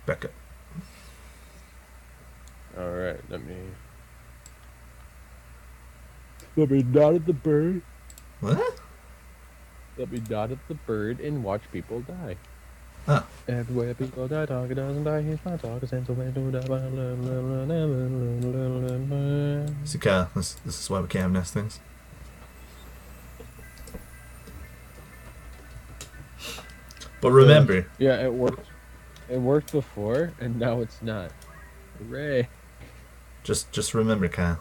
Back up. Alright, let me dot at the bird. What? Let me dot at the bird and watch people die. Oh. Everywhere people die, talking doesn't die. He's not talking sense away to die. See, Kyle, this is why we can't have nest things. But remember, yeah, it worked. It worked before, and now it's not. Hooray! just remember, Kyle.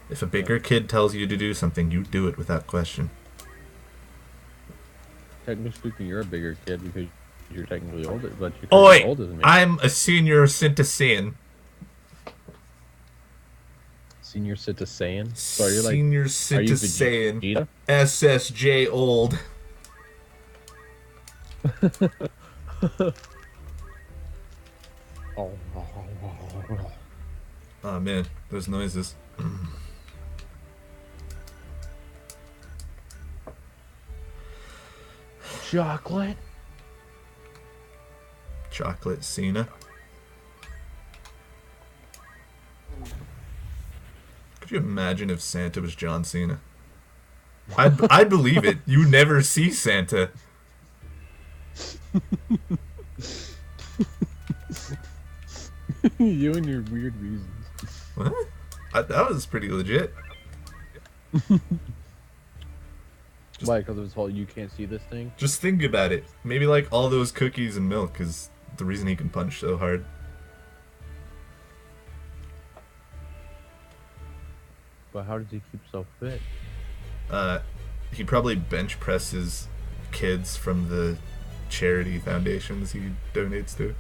If a bigger kid tells you to do something, you do it without question. Technically speaking, you're a bigger kid because you're technically older, but you're Oi! older than me. I'm a senior citizen. Senior citizen? Sorry, you're like Senior citizen. Vegeta? SSJ old. Oh man, those noises. Chocolate? Chocolate Cena. Could you imagine if Santa was John Cena? I'd believe it. You never see Santa. You and your weird reasons. What? That was pretty legit. Why? Because of his whole "you can't see this" thing. Just think about it. Maybe like all those cookies and milk is the reason he can punch so hard. But how does he keep so fit? He probably bench presses kids from the charity foundations he donates to.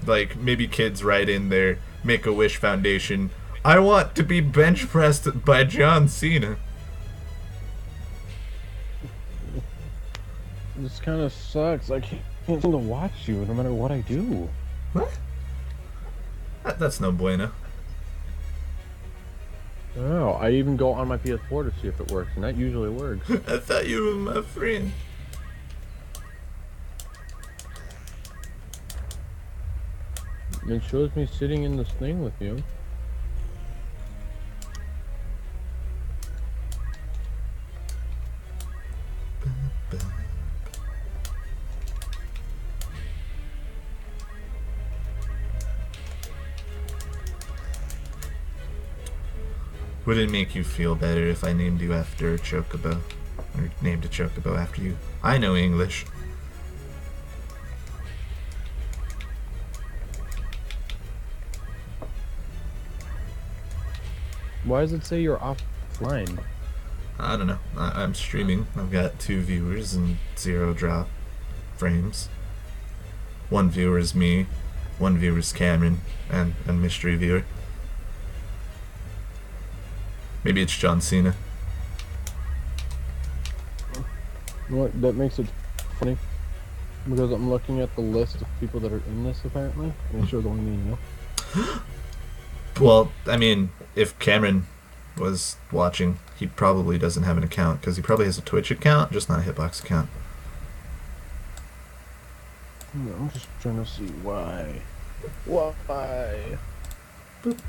Like, maybe kids write in their Make-A-Wish Foundation, I want to be bench pressed by John Cena. This kind of sucks. I can't seem to watch you no matter what I do. What? That's no bueno. Oh, I even go on my PS4 to see if it works, and that usually works. I thought you were my friend. It shows me sitting in this thing with you. Would it make you feel better if I named you after a chocobo? Or named a chocobo after you? I know English. Why does it say you're offline? I don't know. I'm streaming. I've got 2 viewers and 0 drop frames. 1 viewer is me. 1 viewer is Cameron and a mystery viewer. Maybe it's John Cena. What? That makes it funny. Because I'm looking at the list of people that are in this, apparently, and it shows only me and you. Well, I mean, if Cameron was watching, he probably doesn't have an account, because he probably has a Twitch account, just not a Hitbox account. I'm just trying to see why. Why? Boop.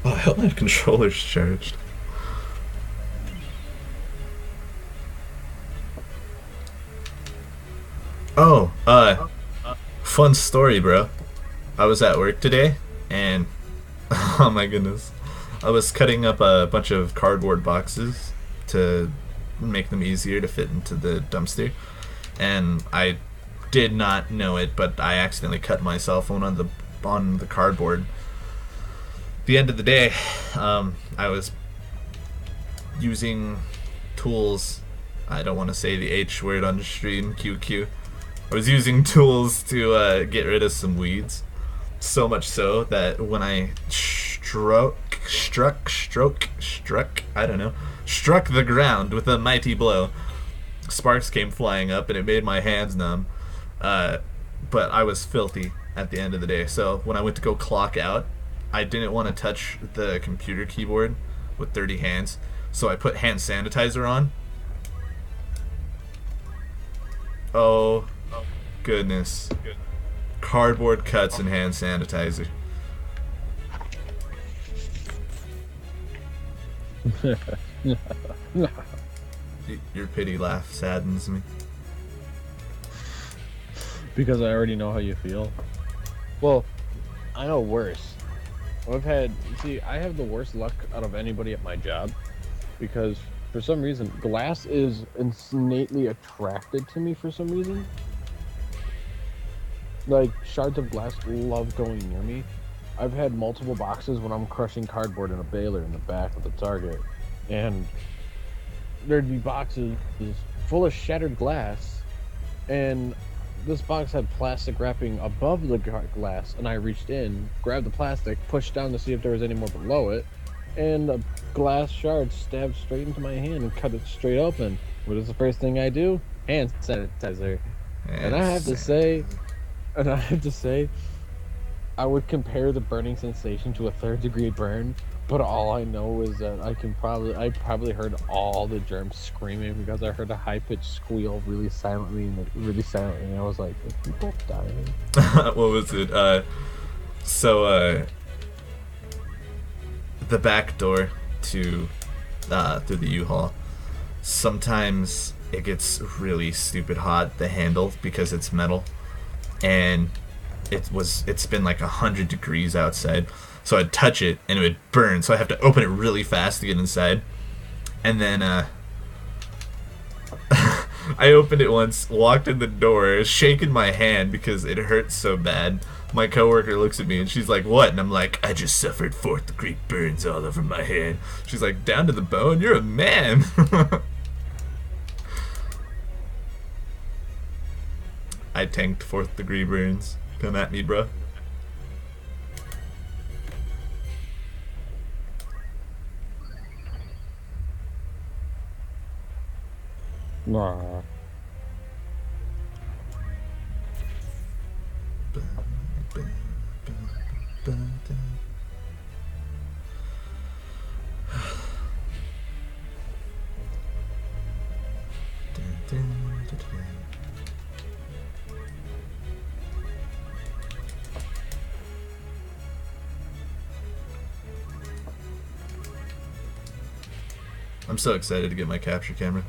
Oh, I hope my controller's charged. Oh, fun story, bro. I was at work today, and oh my goodness, I was cutting up a bunch of cardboard boxes to make them easier to fit into the dumpster, and I did not know it, but I accidentally cut my cell phone on the cardboard. The end of the day, I was using tools. I don't want to say the H word on stream, QQ. I was using tools to get rid of some weeds. So much so that when I struck the ground with a mighty blow, sparks came flying up and it made my hands numb. But I was filthy. at the end of the day. So when I went to go clock out, I didn't want to touch the computer keyboard with dirty hands. So I put hand sanitizer on. Oh, goodness. Cardboard cuts and hand sanitizer. Your pity laugh saddens me. Because I already know how you feel. Well, I know worse. I have the worst luck out of anybody at my job because for some reason, glass is innately attracted to me for some reason. Like, shards of glass love going near me. I've had multiple boxes when I'm crushing cardboard in a baler in the back of the Target, and there'd be boxes full of shattered glass, and this box had plastic wrapping above the glass, and I reached in, grabbed the plastic, pushed down to see if there was any more below it, and a glass shard stabbed straight into my hand and cut it straight open. What is the first thing I do? Hand sanitizer. And I have to say, I would compare the burning sensation to a third-degree burn, but all I know is that I probably heard all the germs screaming because I heard a high-pitched squeal really silently, and I was like, "Are people dying?" What was it? The back door to through the U-Haul. Sometimes it gets really stupid hot, the handle, because it's metal, and it's been like 100 degrees outside, so I'd touch it and it would burn, so I have to open it really fast to get inside. And then I opened it once, walked in the door, shaking my hand because it hurt so bad. My coworker looks at me and she's like, "What?" And I'm like, "I just suffered 4th-degree burns all over my hand." She's like, "Down to the bone? You're a man." I tanked 4th-degree burns. Come at me, bro. Nah. I'm so excited to get my capture camera.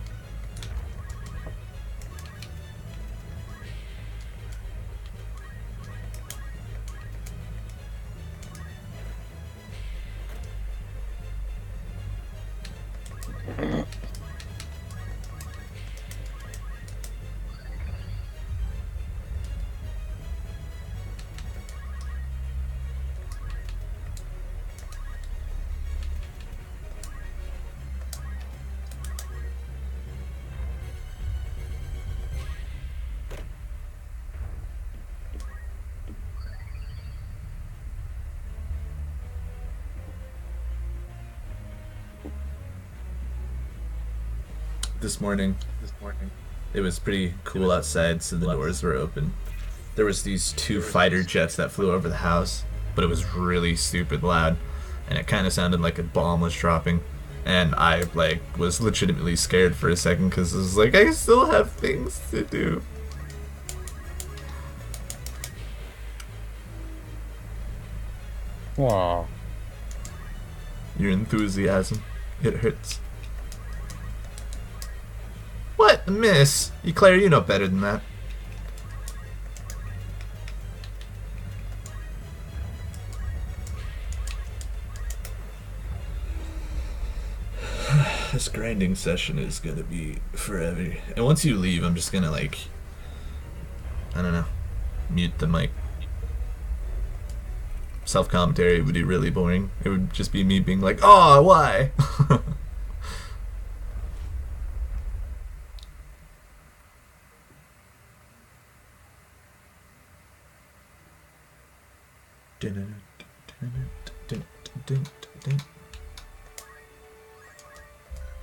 This morning, it was pretty cool outside, so the doors were open. There was these 2 fighter jets that flew over the house, but it was really stupid loud, and it kind of sounded like a bomb was dropping. And I was legitimately scared for a second because I was like, I still have things to do. Wow. Your enthusiasm, it hurts. What? Miss? Claire, you know better than that. This grinding session is gonna be forever. And once you leave, I'm just gonna, I don't know, mute the mic. Self-commentary would be really boring. It would just be me being like, "Oh, why?"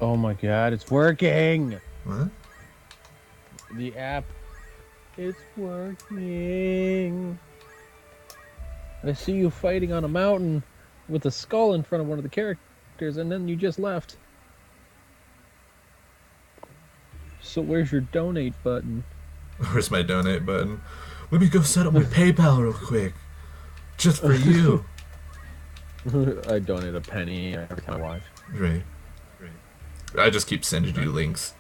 Oh my god, it's working! What? The app, it's working. I see you fighting on a mountain with a skull in front of one of the characters, and then you just left. So where's your donate button? Where's my donate button? Let me go set up my PayPal real quick. Just for you. I donate a penny every time I watch. Right. I just keep sending you links.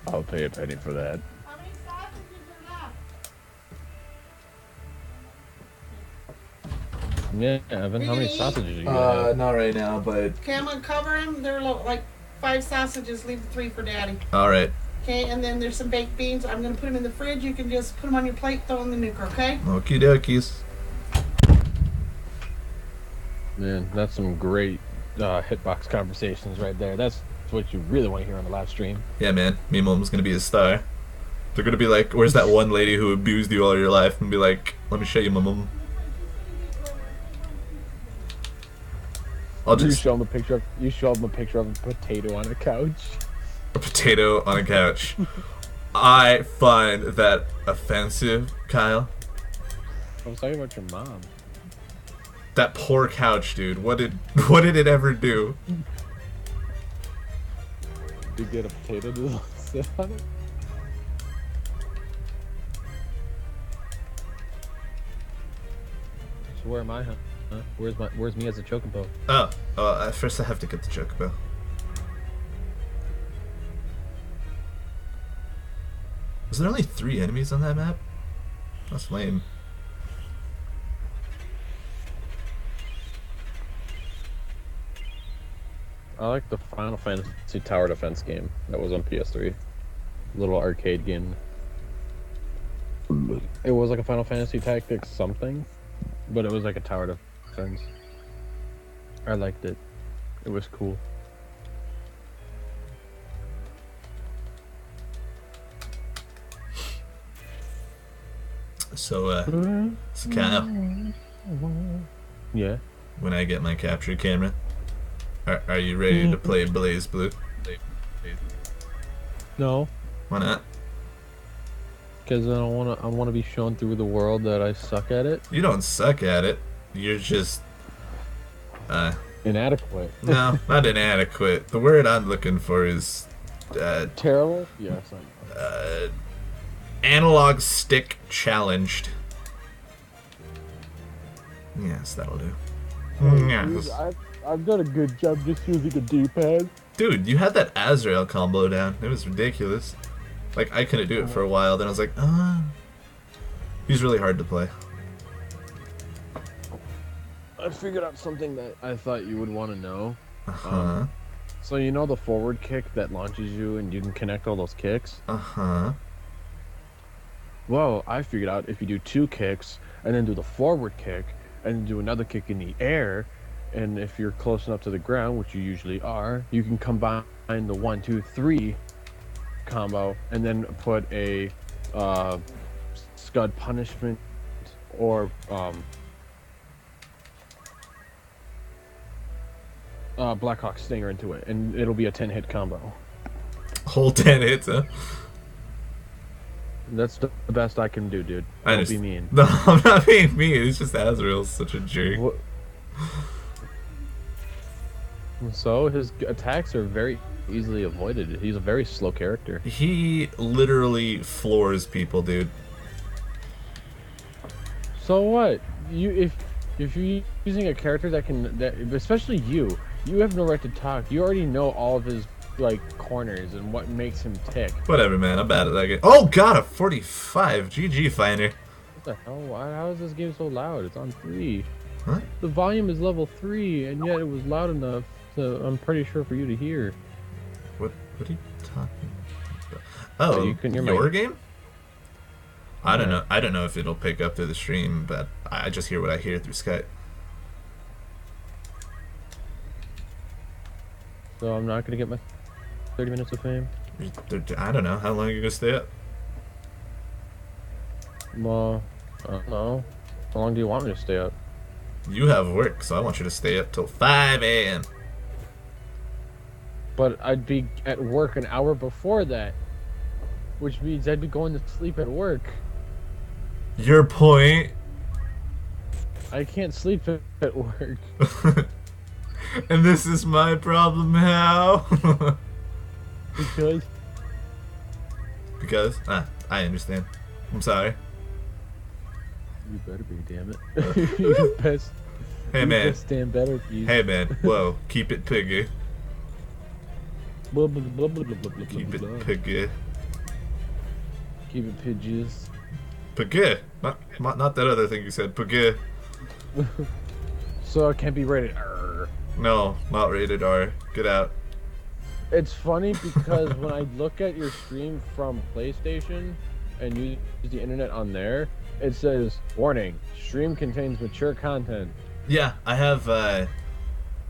I'll pay a penny for that. How many sausages are left? Yeah, Evan, how You many gonna eat? sausages are you gonna have? Not right now, but Okay, I'm gonna cover them. They're like 5 sausages. Leave the 3 for Daddy. alright. Okay, and then there's some baked beans. I'm gonna put them in the fridge. You can just put them on your plate, throw them in the nuker. Okay? Okie dokies. Man, that's some great hitbox conversations right there. That's what you really want to hear on the live stream. Yeah, man. Me mom's gonna be a star. They're gonna be like, where's that one lady who abused you all your life? And be like, let me show you my mom. I'll You just show him a picture of a potato on a couch. a potato on a couch. I find that offensive, Kyle. I was talking about your mom. That poor couch, dude. What did it ever do? You get a potato to sit on it. So where am I, huh? Where's me as a chocobo? Oh, first I have to get the chocobo. Was there only 3 enemies on that map? That's lame. I like the Final Fantasy Tower Defense game that was on PS3. Little arcade game. It was like a Final Fantasy Tactics something, but it was like a tower defense. I liked it. It was cool. So, Kyle, Yeah. when I get my capture camera, are you ready to play Blaze Blue? No, Why not? because I want to be shown through the world that I suck at it. You don't suck at it. You're just, Inadequate. no, not inadequate. The word I'm looking for is, Terrible. Yes. I know. analog stick challenged. Yes, that'll do. Yes. I've done a good job just using a D-pad. Dude, you had that Azrael combo down. It was ridiculous. Like, I couldn't do it for a while, then I was like, he's really hard to play. I figured out something that I thought you would want to know. Uh-huh. So you know the forward kick that launches you and you can connect all those kicks? Uh-huh. Well, I figured out if you do 2 kicks and then do the forward kick and then do another kick in the air, and if you're close enough to the ground, which you usually are, you can combine the 1, 2, 3 combo and then put a Scud punishment or Blackhawk Stinger into it, and it'll be a 10-hit combo. Whole 10 hits, huh? That's the best I can do, dude. I Don't just, be mean. No, I'm not being mean. It's just Azrael's such a jerk. What? So his attacks are very easily avoided. He's a very slow character. He literally floors people, dude. So what? If you're using a character that especially you have no right to talk. You already know all of his corners and what makes him tick. Whatever, man. I'm bad at that game. Oh, God, a 45. GG, Finder. What the hell? How is this game so loud? It's on 3. Huh? The volume is level 3, and yet it was loud enough to, I'm pretty sure, for you to hear. What are you talking about? Oh, you couldn't hear my- your game? I don't Yeah. know. I don't know if it'll pick up through the stream, but I just hear what I hear through Skype. So I'm not gonna get my 30 minutes of fame. I don't know. How long are you going to stay up? Well, I don't know. How long do you want me to stay up? You have work, so I want you to stay up till 5 a.m. But I'd be at work an hour before that, which means I'd be going to sleep at work. Your point. I can't sleep at work. And this is my problem. How? Because Because I understand. I'm sorry. you better be, damn it. You best. Hey you man. best stand better, please. Hey man. Whoa. Keep it piggy. Blah, blah, blah, blah, blah, blah, blah, Keep blah. it piggy. Keep it pidgeys. Piggy. Not that other thing you said. Piggy. So it can't be rated R. No, not rated R. Get out. It's funny because when I look at your stream from PlayStation and use the internet on there, it says, warning, stream contains mature content. Yeah, I have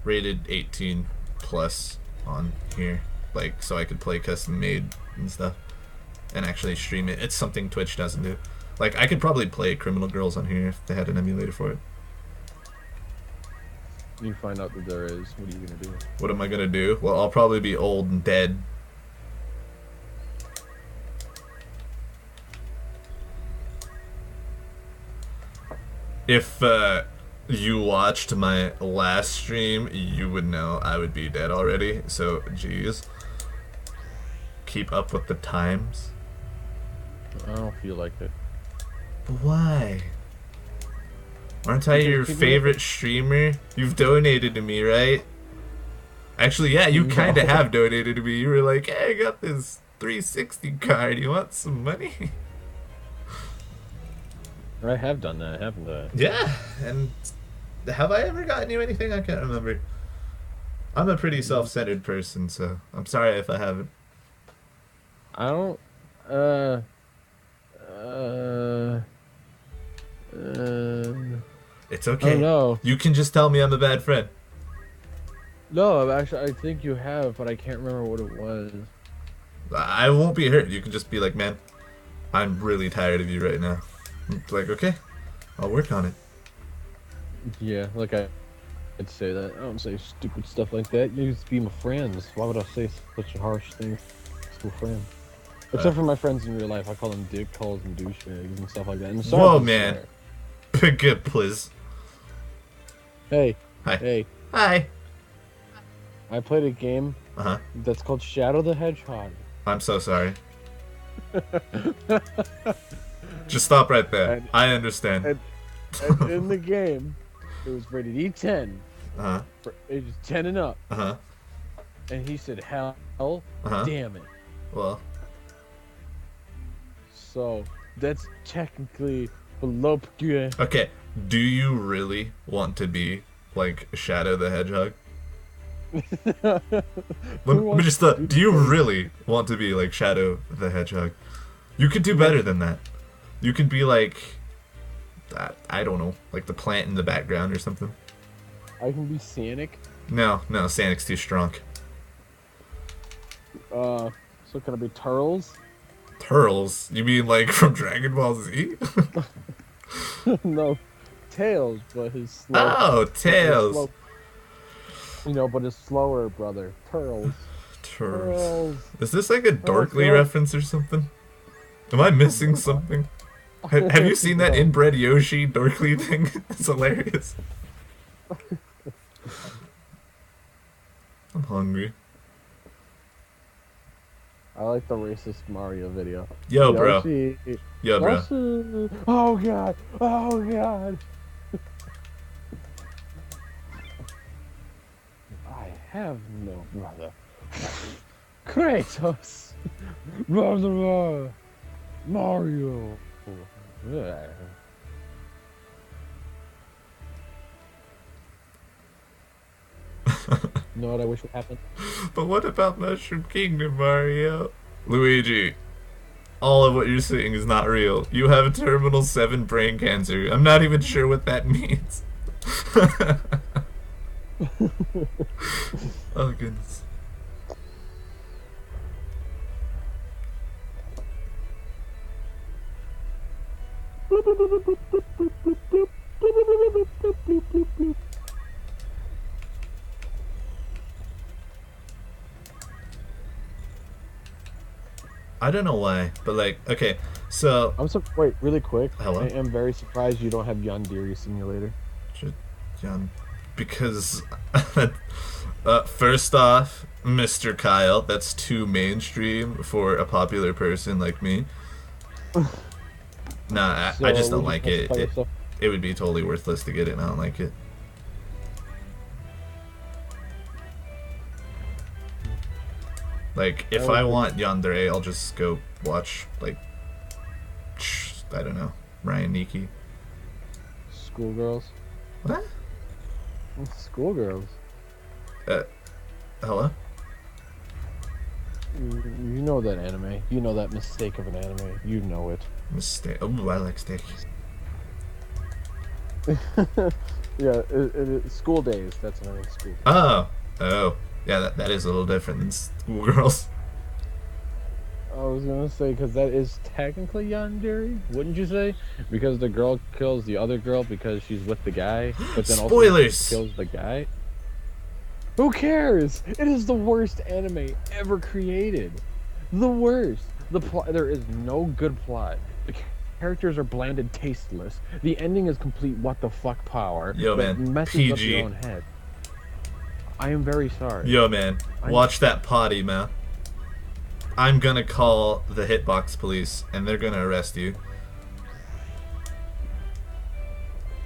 rated 18 plus on here, like so I could play custom made and stuff, and actually stream it. It's something Twitch doesn't do. Like I could probably play Criminal Girls on here if they had an emulator for it. You find out that there is. What are you gonna do? What am I gonna do? Well, I'll probably be old and dead. If you watched my last stream, you would know I would be dead already. So, geez. Keep up with the times. I don't feel like it. But why? Aren't I Because your people- favorite streamer? You've donated to me, right? Actually, yeah, you kind of No. have donated to me. You were like, hey, I got this 360 card. You want some money? I have done that, haven't I? Yeah, and have I ever gotten you anything? I can't remember. I'm a pretty self-centered person, so I'm sorry if I haven't. I don't. It's I okay. don't know. You can just tell me I'm a bad friend. No, actually, I think you have, but I can't remember what it was. I won't be hurt. You can just be like, man, I'm really tired of you right now. It's like, okay, I'll work on it. Yeah, like I'd say that. I don't say stupid stuff like that. You used to be my friends. Why would I say such a harsh thing to a friend? Except for my friends in real life, I call them dick calls and douchebags and stuff like that. And sorry Whoa, to man. swear. Pick it, please. Hey, Hi. hey, Hi. I played a game Uh-huh. that's called Shadow the Hedgehog. I'm so sorry. Just stop right there. And- I understand. And in the game, it was rated E10 Uh-huh. for ages 10 and up. Uh-huh. And he said, hell, Uh-huh. damn it. Well, So that's technically below PGA. okay. Do you really want to be like Shadow the Hedgehog? Let me just do you really want to be like Shadow the Hedgehog? You could do better than that. You could be like I don't know, like the plant in the background or something. I can be Sanic. No, Sonic's too strong. So can I be Turles? Turles? You mean like from Dragon Ball Z? No, Tails, but his slow. Oh, his Tails. slow- you know, but his slower brother, Turles. Turles. Turles. Is this like a Dorkly God. reference or something? Am I missing something? Have you seen that No. inbred Yoshi Dorkly thing? It's hilarious. I'm hungry. I like the racist Mario video. Yo, bro. Yoshi. Yo, bro. Yoshi. Oh god. Oh god. I have no brother. Kratos. Brother. Mario. Yeah. You know what I wish would happen? But what about Mushroom Kingdom, Mario? Luigi, all of what you're saying is not real. You have terminal 7 brain cancer. I'm not even sure what that means. Oh, goodness. I don't know why, but like, okay, So, Wait, really quick. hello? I am very surprised you don't have Yandere Simulator. Should- because first off, Mr. Kyle, that's too mainstream for a popular person like me. Nah, I just don't would you like it. classify yourself- It would be totally worthless to get it, and I don't like it. Like, if I want Yandere, I'll just go watch, like, I don't know, Ryan Niki. Schoolgirls. What? Schoolgirls. Hello? You know that anime. You know that mistake of an anime. You know it. Mistake. Oh, I like steak. Yeah, school days. That's what I mean. School. Oh. Yeah, that is a little different than schoolgirls. I was gonna say because that is technically yandere, wouldn't you say? Because the girl kills the other girl because she's with the guy, but then also Spoilers! kills the guy. Who cares? It is the worst anime ever created. The worst. The plot. There is no good plot. The characters are bland and tasteless. The ending is complete what the fuck power. Yo, that man, messes up PG. your own head. I am very sorry. Yo, man, watch that potty, man. I'm gonna call the hitbox police, and they're gonna arrest you.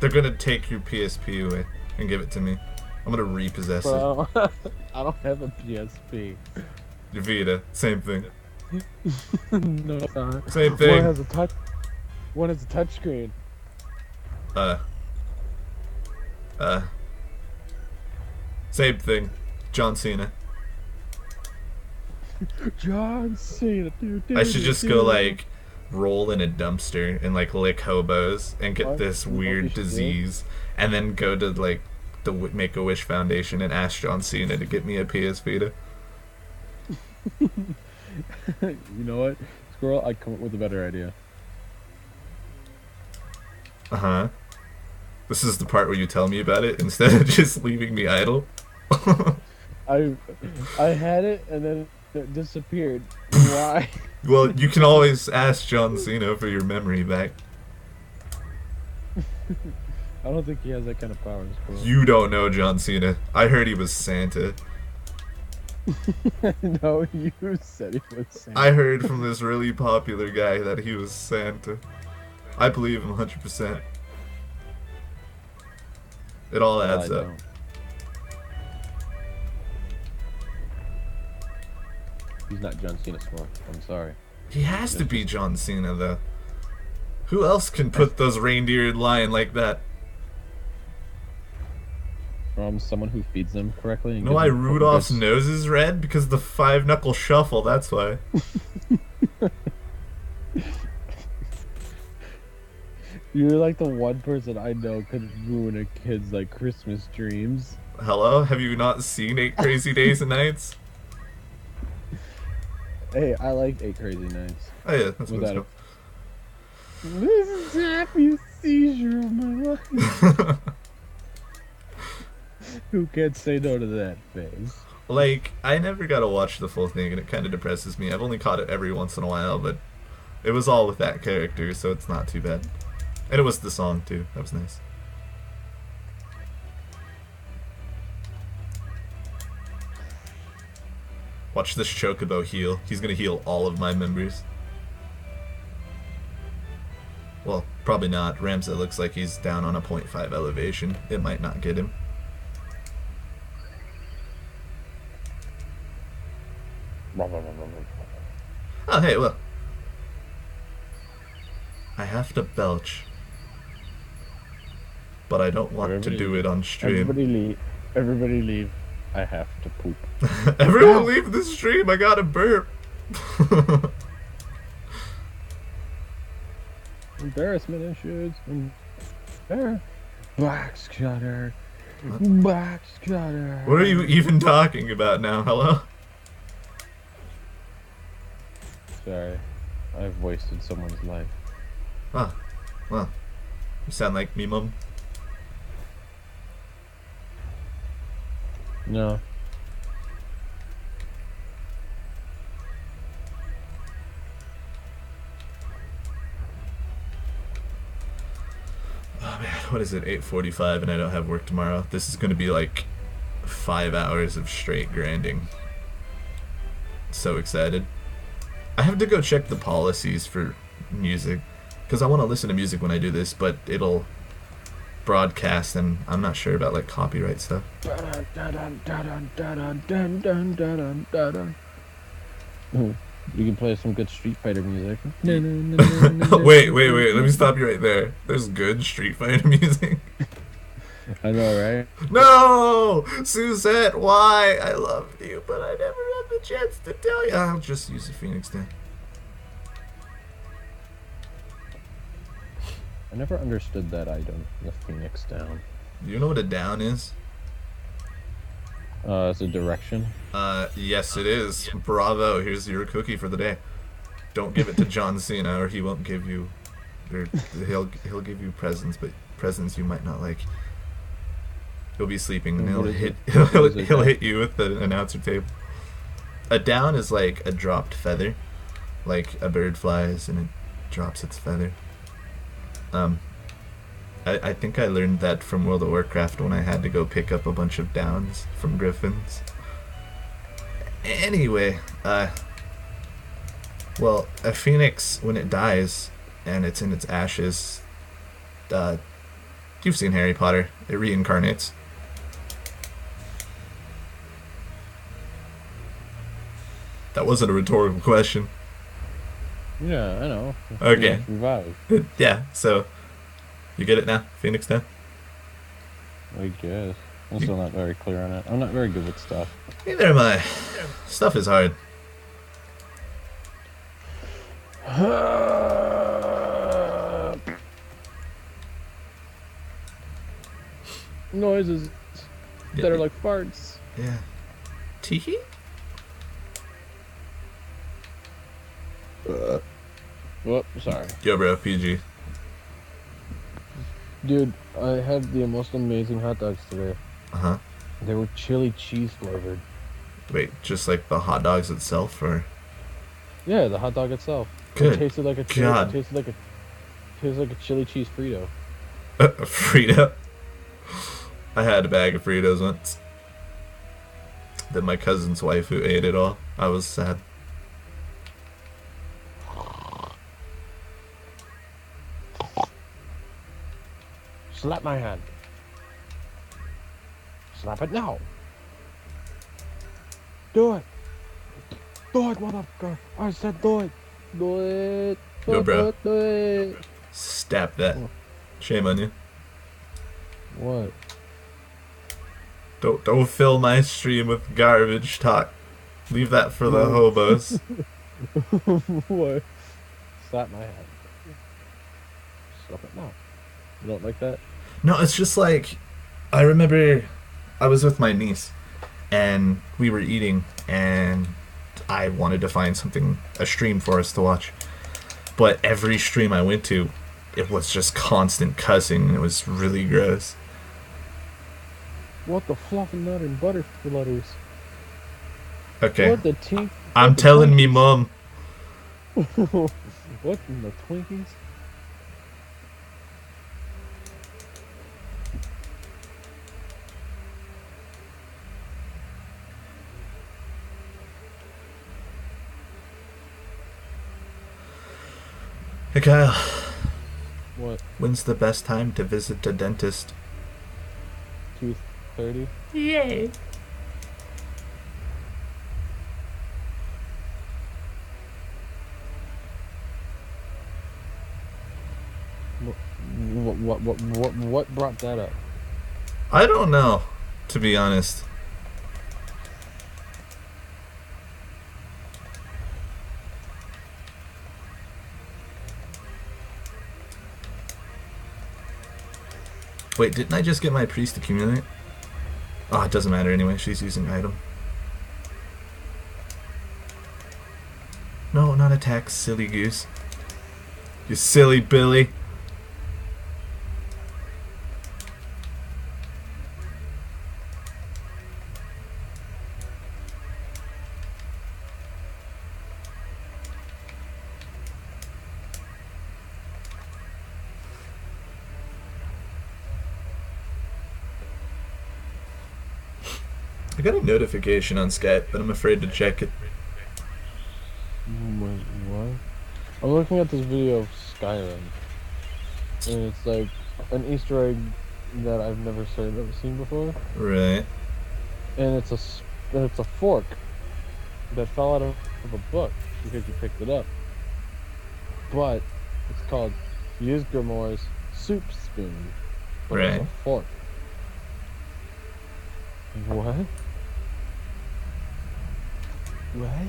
They're gonna take your PSP away and give it to me. I'm gonna repossess it. Bro, I don't have a PSP. Your Vita, same thing. No, it's not. Same One thing. has a touch. One has a touch screen. Same thing. John Cena. John Cena. I should just go, like, roll in a dumpster and, like, lick hobos and get What? this You know what you weird should do? disease, and then go to, like, the Make-A-Wish Foundation and ask John Cena to get me a PS Vita. You know what, Squirrel? I come up with a better idea. Uh-huh. This is the part where you tell me about it instead of just leaving me idle. I had it and then it disappeared. Why? Well, you can always ask John Cena for your memory back. I don't think he has that kind of power, Squirrel. You don't know John Cena. I heard he was Santa. No, you said he was Santa. I heard from this really popular guy that he was Santa. I believe him 100%. It all Well, adds I up. don't. He's not John Cena, Squirrel. I'm sorry. He has to be John Cena, though. Who else can put those reindeer in line like that? From someone who feeds them correctly. And You know gives why them Rudolph's focus. nose is red? Because of the five-knuckle shuffle, that's why. You're like the one person I know could ruin a kid's like Christmas dreams. Hello? Have you not seen 8 Crazy Days and Nights? Hey, I like 8 Crazy Nights. Oh yeah, that's what it's Without This is the happiest seizure of my life. called. Who can't say no to that face? Like, I never got to watch the full thing, and it kind of depresses me. I've only caught it every once in a while, but it was all with that character, so it's not too bad. And it was the song, too. That was nice. Watch this Chocobo heal. He's gonna heal all of my members. Well, probably not. Ramza looks like he's down on a 0.5 elevation. It might not get him. Oh, hey, well. I have to belch. But I don't want to do it on stream. Everybody leave. Everybody leave. I have to poop. Everyone leave the stream, I gotta burp. Embarrassment issues. Black scutter. Black scutter. What are you even talking about now? Hello? Sorry. I've wasted someone's life. Ah, well. You sound like me, Mum. No. Oh man, what is it? 8:45, and I don't have work tomorrow. This is gonna be like 5 hours of straight grinding. So excited. I have to go check the policies for music because I want to listen to music when I do this, but it'll broadcast, and I'm not sure about like copyright stuff. You can play some good Street Fighter music. Wait. Let me stop you right there. There's good Street Fighter music. I know, right? No, Suzette, why? I loved you, but I never had the chance to tell you. I'll just use the Phoenix down. I never understood that item, the Phoenix down. Do you know what a down is? It's a direction. Yes, it is. Bravo. Here's your cookie for the day. Don't give it to John Cena, or he won't give you. Or he'll give you presents, but presents you might not like. He'll be sleeping and he'll hit you with the announcer table. A down is like a dropped feather, like a bird flies and it drops its feather. I think I learned that from World of Warcraft when I had to go pick up a bunch of downs from griffins. Anyway, well, a phoenix, when it dies and it's in its ashes, you've seen Harry Potter, it reincarnates. That wasn't a rhetorical question. Yeah, I know. Okay. Phoenix Revive. Yeah, so you get it now? Phoenix down? I guess. I'm still not very clear on it. I'm not very good with stuff. Neither am I. Stuff is hard. Noises Yeah. that are like farts. Yeah. Teehee? Whoop, sorry. Yo, bro, PG. Dude, I had the most amazing hot dogs today. Uh-huh. They were chili cheese flavored. Wait, just like the hot dogs itself, or? Yeah, the hot dog itself. Good It tasted like a chili, God. it tasted like a chili cheese Frito. Frito. I had a bag of Fritos once. Then my cousin's wife who ate it all. I was sad. Slap my hand. Slap it now. Do it. Do it, motherfucker. I said do it. Do it. Do Yo, bro. it. Do it. Stap that. Oh. Shame on you. What? Don't fill my stream with garbage talk. Leave that for the hobos. What? Slap my hand. Slap it now. You don't like that? No, it's just like, I remember I was with my niece and we were eating and I wanted to find something, a stream for us to watch. But every stream I went to, it was just constant cussing and it was really gross. What the fluffy nut and butter flutters? Okay, What the tink? I'm telling me mom. What in the Twinkies? Hey Kyle, What? when's the best time to visit a dentist? 2:30? Yay. What brought that up? I don't know, to be honest. Wait, didn't I just get my priest accumulate? Oh, it doesn't matter anyway, she's using item. No, not attack, silly goose. You silly Billy. I got a notification on Skype, but I'm afraid to check it. Wait, what? I'm looking at this video of Skyrim, and it's like an Easter egg that I've never seen before, Right. and it's a fork that fell out of a book because you picked it up. But it's called Ysgramor's soup spoon. But it's Right. a fork. What? What?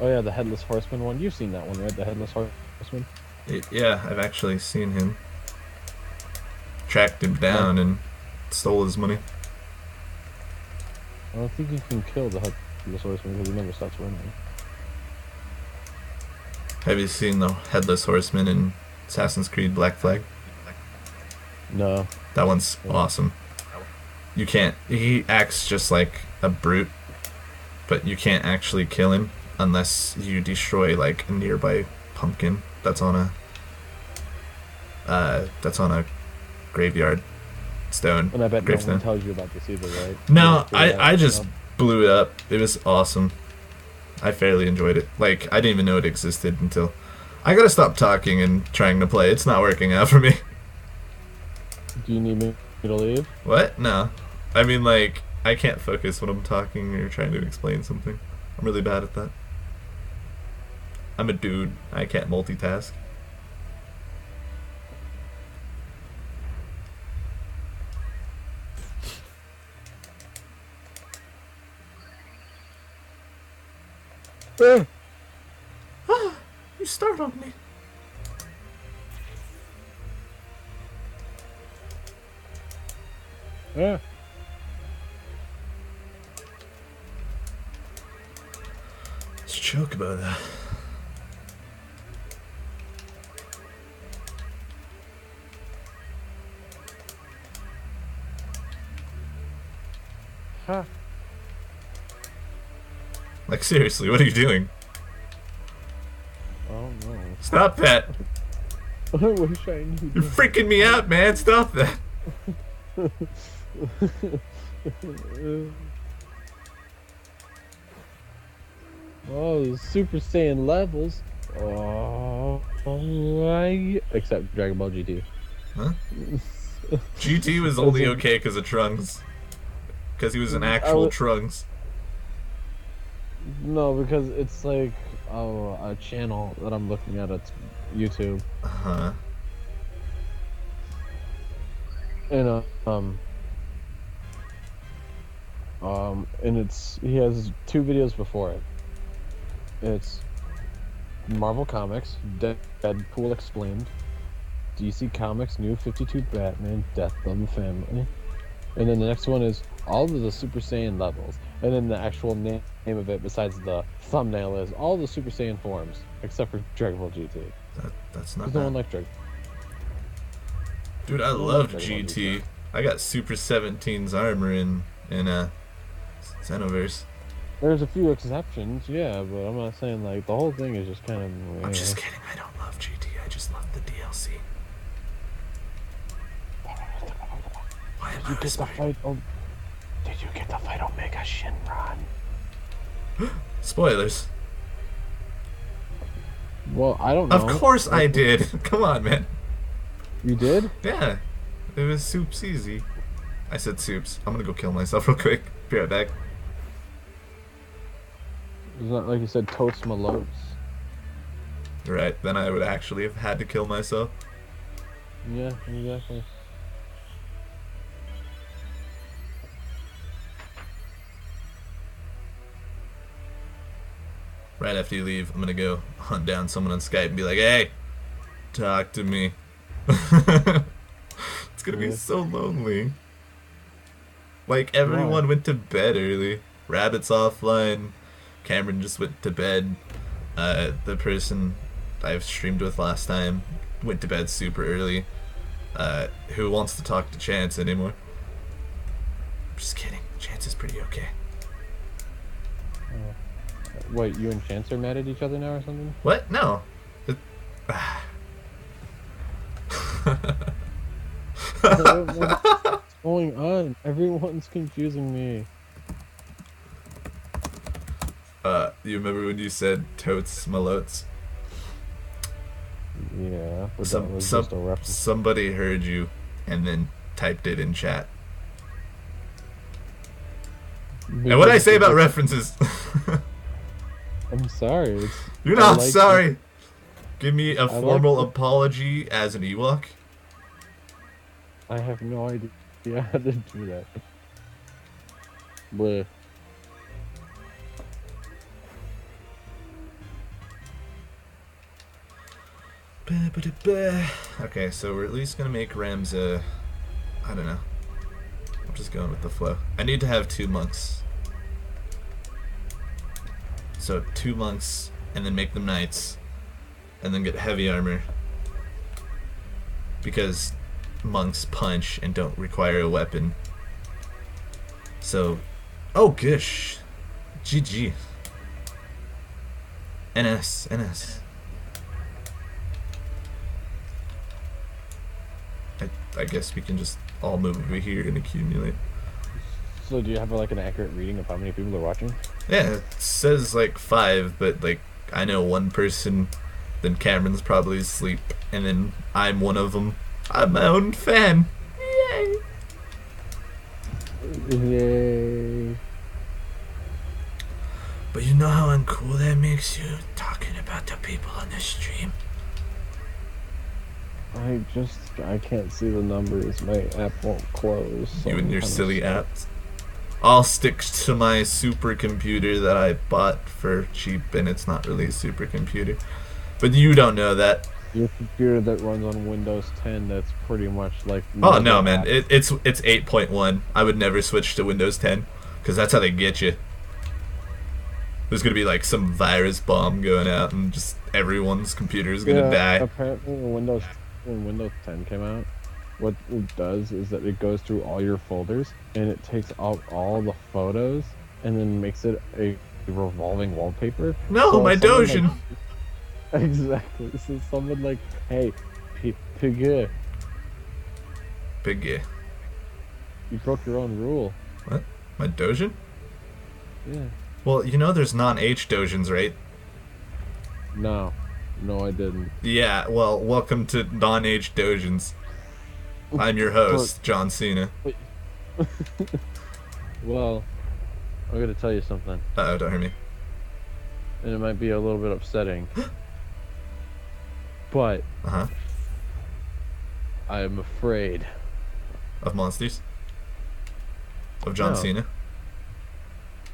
Oh yeah, the Headless Horseman one. You've seen that one, right? The Headless Horseman? Yeah, I've actually seen him. Tracked him down and stole his money. I don't think you can kill the Headless Horseman because he never stops running. Have you seen the Headless Horseman in Assassin's Creed Black Flag? No. That one's awesome. You can't. He acts just like a brute, but you can't actually kill him unless you destroy like a nearby pumpkin that's on a graveyard stone. And I bet no gravestone. one tells you about this either, right? No, You just I just figure blew it up. It was awesome. I fairly enjoyed it. Like, I didn't even know it existed until... I gotta stop talking and trying to play. It's not working out for me. it out. Do you need me to leave? What? No. I mean, like, I can't focus when I'm talking or trying to explain something. I'm really bad at that. I'm a dude. I can't multitask. You startled me. Yeah. Let's joke about that. Huh. Like, seriously, what are you doing? Oh no. Stop that. I wish I knew. You're freaking me out, man. Stop that. Oh, the Super Saiyan levels. Oh, my. Except Dragon Ball GT. Huh? GT was only okay because of Trunks. Because he was an actual Trunks. No, because it's like a channel that I'm looking at. It's YouTube. Uh-huh. And and he has two videos before it. It's Marvel Comics, Deadpool Explained, DC Comics, New 52 Batman, Death of the Family, and then the next one is all of the Super Saiyan levels, and then the actual name of it, besides the thumbnail, is all the Super Saiyan forms except for Dragon Ball GT. That's not Because no one bad. likes Dragon. Dude, I one love likes Dragon Ball GT. I got Super 17's armor in Xenoverse. There's a few exceptions, yeah, but I'm not saying like the whole thing is just kind of. I'm just kidding. I don't love GT. I just love the DLC. Why am I Did you get the whispering? fight? Did you get the fight Omega Shinron? Spoilers. Well, I don't know. Of course I did. Come on, man. You did? Yeah. It was Soups easy. I said Soups. I'm gonna go kill myself real quick. Be right back. It's not like you said Toast Malotes. Right, then I would actually have had to kill myself. Yeah, exactly. Right after you leave, I'm gonna go hunt down someone on Skype and be like, hey, talk to me. It's gonna be Yeah. so lonely. Like, everyone went to bed early. Rabbit's offline. Cameron just went to bed. The person I've streamed with last time went to bed super early. Who wants to talk to Chance anymore? Just kidding. Chance is pretty okay. Wait, you and Chance are mad at each other now or something? What? No. It- going on? Everyone's confusing me. You remember when you said totes malotes? Yeah, but that Some was some just a reference. somebody heard you and then typed it in chat. And what I say about references? I'm sorry. It's You're I not like sorry. Give me a I like formal the- apology as an Ewok. I have no idea how to do that. Bleh. Okay, so we're at least gonna make Ramza. I don't know. I'm just going with the flow. I need to have 2 monks. So 2 monks, and then make them knights, and then get heavy armor. Because monks punch and don't require a weapon. So, oh gosh, GG. NS. I guess we can just all move over here and accumulate. So do you have like an accurate reading of how many people are watching? Yeah, it says like 5, but like I know one person, then Cameron's probably asleep, and then I'm one of them. I'm my own fan. Yay! Yay. But you know how uncool that makes you, talking about the people on the stream? I can't see the numbers. My app won't close. So You and I'm your kinda silly stuck. apps. I'll stick to my supercomputer that I bought for cheap, and it's not really a supercomputer. But you don't know that. Your computer that runs on Windows 10, that's pretty much like. Oh no, mobile man! app. It's 8.1. I would never switch to Windows 10 because that's how they get you. There's gonna be like some virus bomb going out, and just everyone's computer is gonna die. Apparently, when Windows 10 came out, what it does is that it goes through all your folders and it takes out all the photos and then makes it a revolving wallpaper. No, So my someone Dojin. like- exactly. So someone like, hey, Piggy, Big yeah. you broke your own rule. What? My Dojin? Yeah. Well, you know there's non-H Dojins, right? No, I didn't. Yeah. Well, welcome to non-H Dojins. I'm your host, John Cena. Well, I'm gonna tell you something, Uh-oh, don't hear me. and it might be a little bit upsetting, but Uh-huh. I am afraid. Of monsters? Of John No. Cena?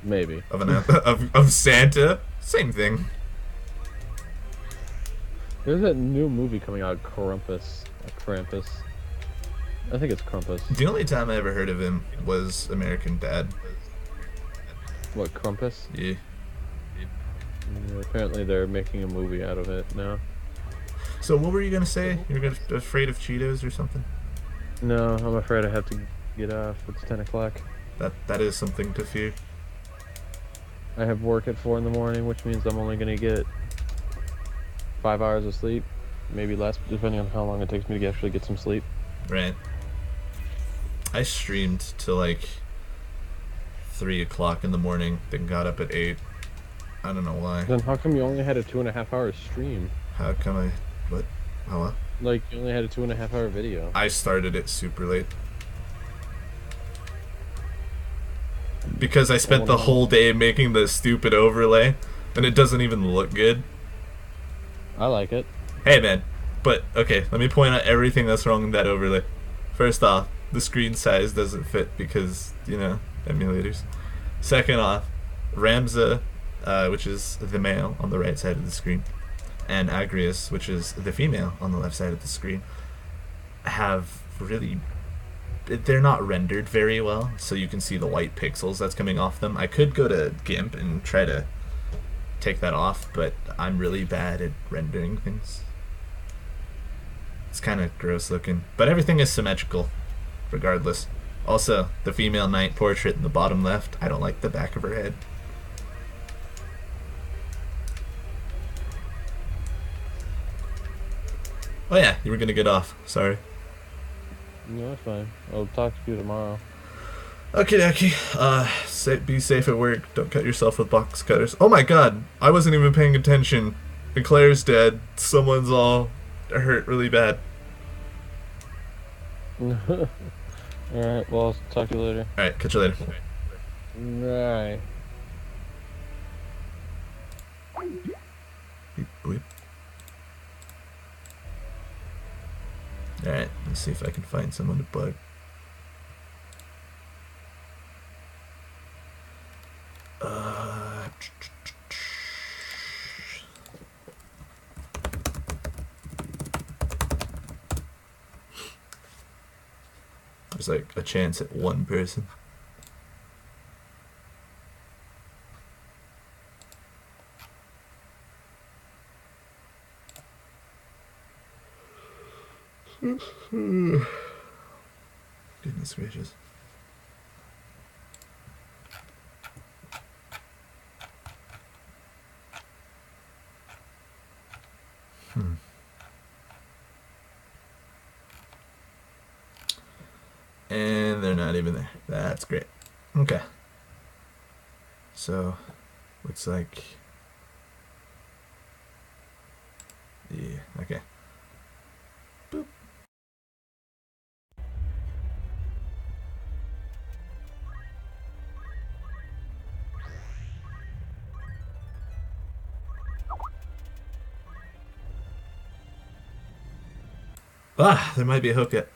Maybe. Of an of Santa? Same thing. There's that new movie coming out, Krampus. Krampus. I think it's Krampus. The only time I ever heard of him was American Dad. What, Krampus? Yeah. Yeah, apparently they're making a movie out of it now. So what were you gonna say? You're afraid of Cheetos or something? No, I'm afraid I have to get off. It's 10 o'clock. That is something to fear. I have work at 4 in the morning, which means I'm only gonna get 5 hours of sleep. Maybe less, depending on how long it takes me to actually get some sleep. Right. I streamed till like 3 o'clock in the morning, then got up at 8. I don't know why. Then how come you only had a 2.5 hour stream? How come I... What? Hello? Like, you only had a 2.5 hour video. I started it super late. Because I spent the whole day making the stupid overlay, and it doesn't even look good. I like it. Hey man, but okay, let me point out everything that's wrong with that overlay. First off, the screen size doesn't fit because, you know, emulators. Second off, Ramza, which is the male on the right side of the screen, and Agrius, which is the female on the left side of the screen, have really... They're not rendered very well, so you can see the white pixels that's coming off them. I could go to GIMP and try to take that off, but I'm really bad at rendering things. It's kind of gross looking, but everything is symmetrical regardless. Also, the female knight portrait in the bottom left, I don't like the back of her head. Oh yeah, you were gonna get off, sorry. No, that's fine. I'll talk to you tomorrow. Okay, be safe at work. Don't cut yourself with box cutters. Oh my god, I wasn't even paying attention. And Claire's dead. Someone's all hurt really bad. Alright, well, I'll talk to you later. Alright, catch you later. Right. Beep, boop. Alright, let's see if I can find someone to bug. There's like a chance at one person. Goodness gracious. And they're not even there. That's great. Okay. So, looks like... Yeah, okay. Boop. Ah, there might be a hook yet.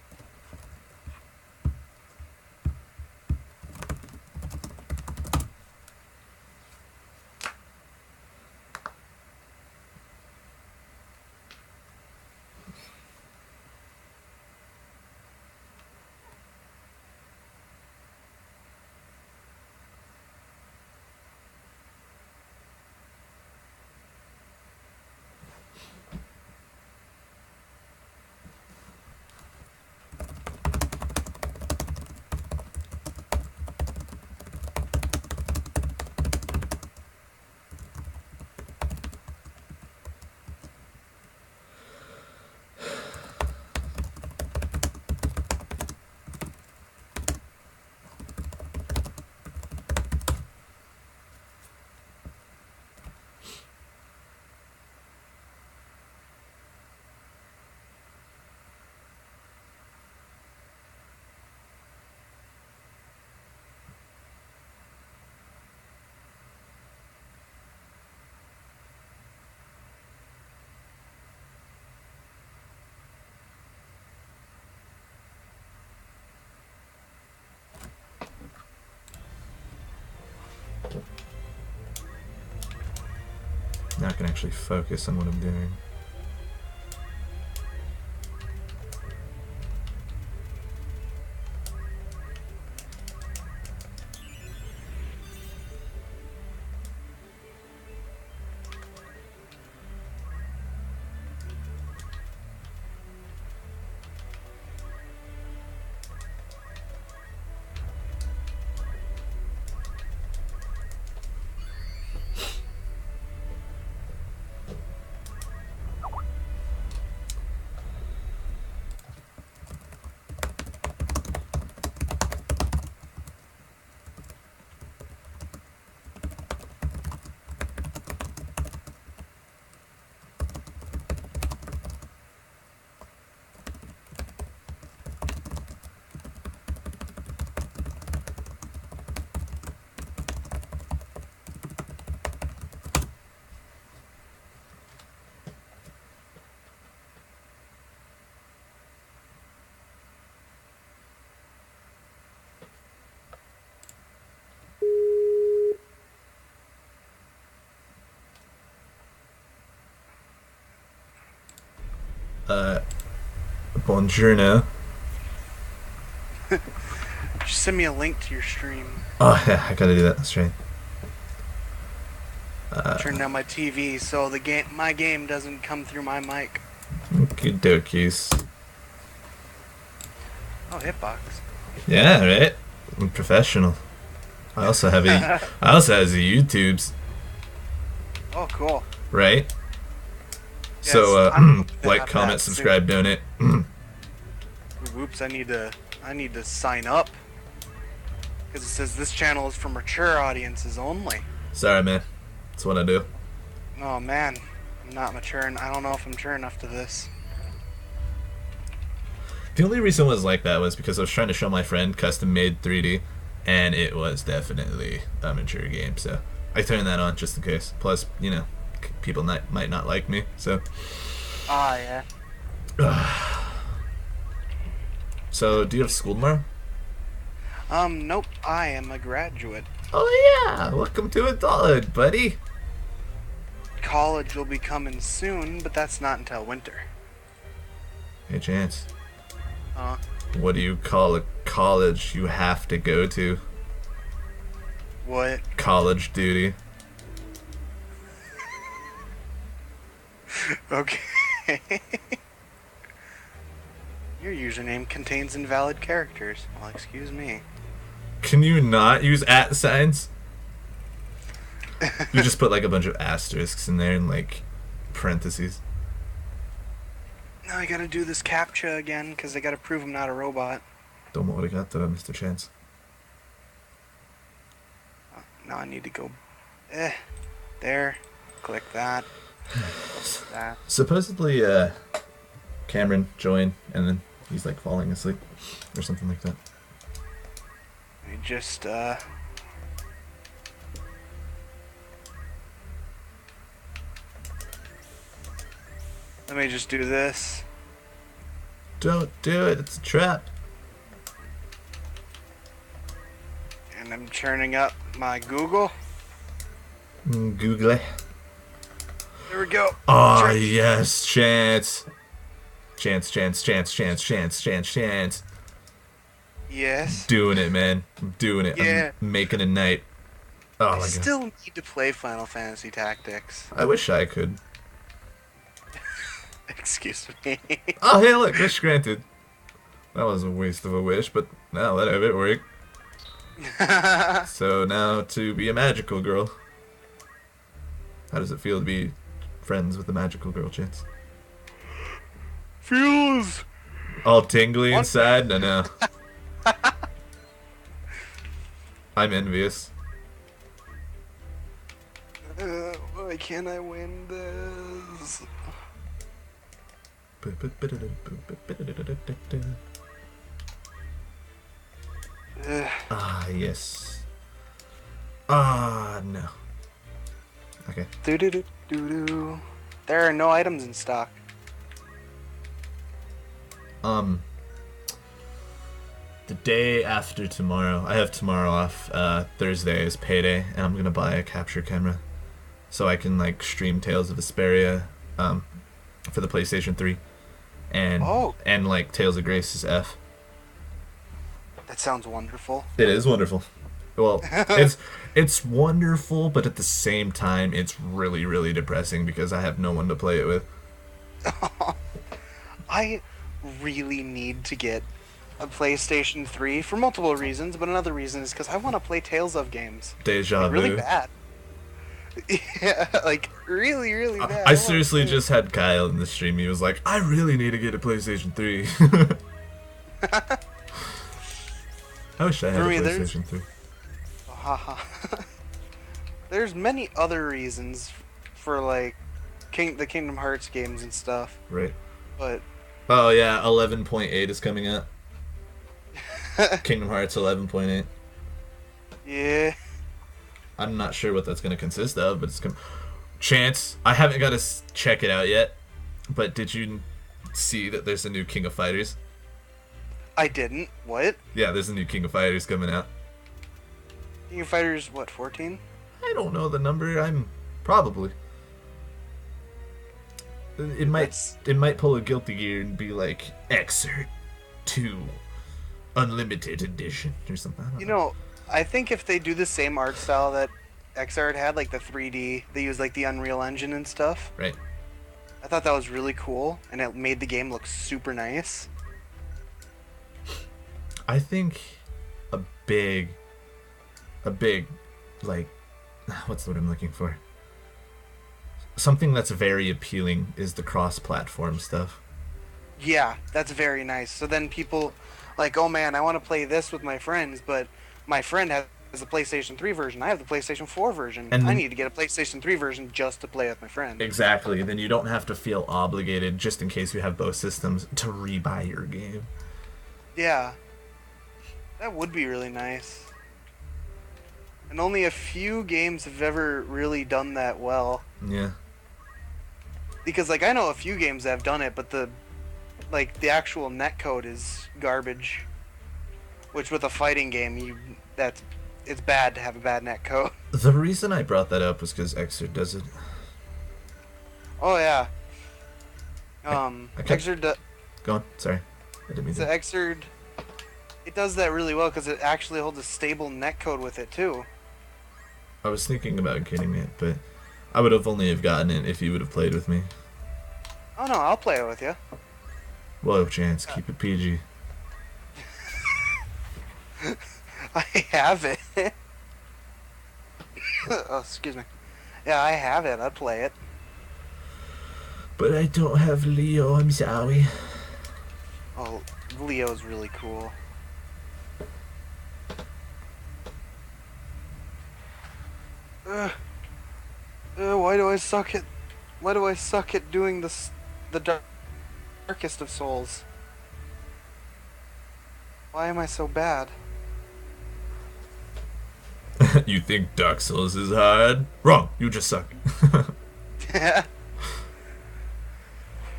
Now I can actually focus on what I'm doing. Buongiorno. Just send me a link to your stream. Oh yeah, I gotta do that. That's right. Turn down my TV so my game doesn't come through my mic. Okie dokies. Oh, Hitbox. Yeah, right. I'm professional. I also have a YouTube's. Oh, cool. Right. Yes, So I'm like, have comment, that subscribe, donate. Ooh, Whoops! I need to sign up because it says this channel is for mature audiences only. Sorry, man. That's what I do. Oh man, I'm not mature, and I don't know if I'm mature enough to this. The only reason it was like that was because I was trying to show my friend custom-made 3D, and it was definitely a mature game, so I turned that on just in case. Plus, you know, people might not like me, so. Ah, yeah. So, do you have school tomorrow? Nope. I am a graduate. Oh yeah, welcome to adulthood, buddy. College will be coming soon, but that's not until winter. Hey, Chance. Huh? What do you call a college you have to go to? What? College duty. Okay. Your username contains invalid characters. Well, excuse me. Can you not use @ signs? You just put like a bunch of asterisks in there and like parentheses. Now I gotta do this CAPTCHA again, because I gotta prove I'm not a robot. Domo arigato, Mr. Chance. Now I need to go... there. Click that. That. Supposedly, Cameron joined and then he's like falling asleep or something like that. Let me just, let me just do this. Don't do it, it's a trap. And I'm churning up my Google. Google. There we go. Oh, Churn. yes, Chance. Chance. Yes. Doing it, man. I'm doing it. Yeah. I'm making a night. Oh my I god. still need to play Final Fantasy Tactics. I wish I could. Excuse me. Oh, hey, look, wish granted. That was a waste of a wish, but now let it work. So now to be a magical girl. How does it feel to be friends with a magical girl, Chance? Feels. All tingly What? inside? No. I'm envious. Why can't I win this? Ah, yes. Ah, no. Okay. Doo-doo-doo-doo-doo. There are no items in stock. The day after tomorrow, I have tomorrow off. Thursday is payday, and I'm gonna buy a capture camera, so I can like stream Tales of Vesperia, for the PlayStation 3, and like Tales of Grace's F. That sounds wonderful. It is wonderful. Well, it's wonderful, but at the same time, it's really, really depressing because I have no one to play it with. I really need to get a PlayStation 3 for multiple reasons, but another reason is because I want to play Tales of games. Deja Like, really vu. bad. Yeah, like really, really bad. I seriously just had Kyle in the stream. He was like, I really need to get a PlayStation 3. I wish I had For a me, there's- PlayStation 3. Haha. There's many other reasons for like the Kingdom Hearts games and stuff, Right. but Oh, yeah, 11.8 is coming out. Kingdom Hearts 11.8. yeah. I'm not sure what that's going to consist of, but it's Chance, I haven't got to check it out yet, but did you see that there's a new King of Fighters? I didn't. What? Yeah, there's a new King of Fighters coming out. King of Fighters, what, 14? I don't know the number. I'm probably. It might pull a Guilty Gear and be like Excerpt 2 Unlimited Edition or something. I don't You know, I think if they do the same art style that XR had, like the 3D, they use like the Unreal Engine and stuff. Right. I thought that was really cool, and it made the game look super nice. I think a big, like, what's the word I'm looking for? Something that's very appealing is the cross-platform stuff. Yeah, that's very nice. So then people like, oh man, I want to play this with my friends, but my friend has the PlayStation 3 version. I have the PlayStation 4 version. And I then- need to get a PlayStation 3 version just to play with my friend. Exactly. Then you don't have to feel obligated, just in case you have both systems, to rebuy your game. Yeah. That would be really nice. And only a few games have ever really done that well. Yeah. Because like I know a few games that have done it, but the actual netcode is garbage. Which with a fighting game, it's bad to have a bad netcode. The reason I brought that up was because Xrd does it. Oh yeah. I kept- Xrd, Go on. Sorry. I didn't mean the to. Xrd, it does that really well because it actually holds a stable netcode with it too. I was thinking about getting it, but I would have only have gotten it if you would have played with me. Oh no, I'll play it with you. Whoa, Chance, keep it PG. I have it. Oh, excuse me. Yeah, I have it. I'd play it. But I don't have Leo, I'm sorry. Oh, Leo's really cool. Why do I suck at? Why do I suck at doing this? The darkest of souls. Why am I so bad? You think Dark Souls is hard? Wrong, you just suck.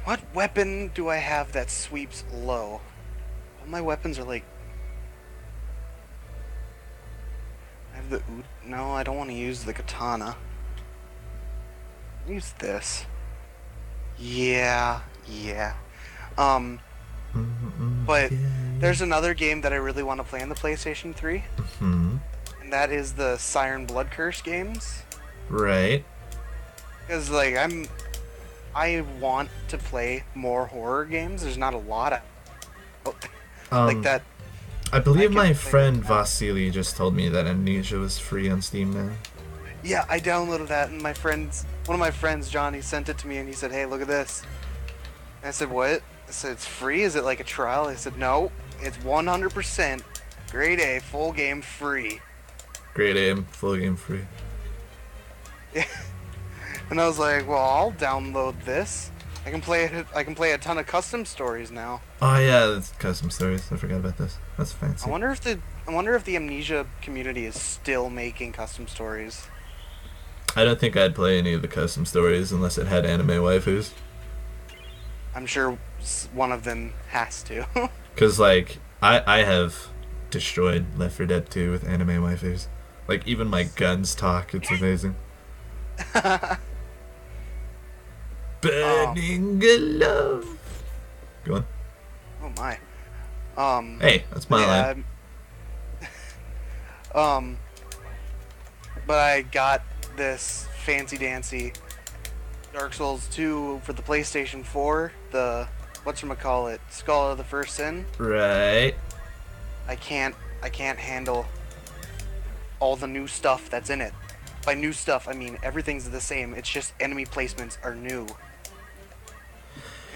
What weapon do I have that sweeps low? All my weapons are like. I have the. No, I don't want to use the katana. Use this. Yeah. But there's another game that I really want to play on the PlayStation 3, Hmm. and that is the Siren Blood Curse games. Right. Because like I want to play more horror games. There's not a lot of like that. I believe I my can play friend with that. Vasily just told me that Amnesia was free on Steam now. Yeah, I downloaded that, and one of my friends, Johnny, sent it to me, and he said, "Hey, look at this." And I said, "What?" I said, "It's free. Is it like a trial?" I said, "No, it's 100% grade A, full game free." Great aim, full game free. And I was like, "Well, I'll download this. I can play it. I can play a ton of custom stories now." Oh yeah, that's custom stories. I forgot about this. That's fancy. I wonder if the Amnesia community is still making custom stories. I don't think I'd play any of the custom stories unless it had anime waifus. I'm sure one of them has to. Cause like I have destroyed Left 4 Dead 2 with anime waifus. Like even my guns talk. It's amazing. Burning love. Go on. Oh my. Hey, that's my line. But I got this fancy dancy Dark Souls 2 for the PlayStation 4. The whatchamacallit, Skull of the First Sin. Right. I can't handle all the new stuff that's in it. By new stuff, I mean everything's the same. It's just enemy placements are new.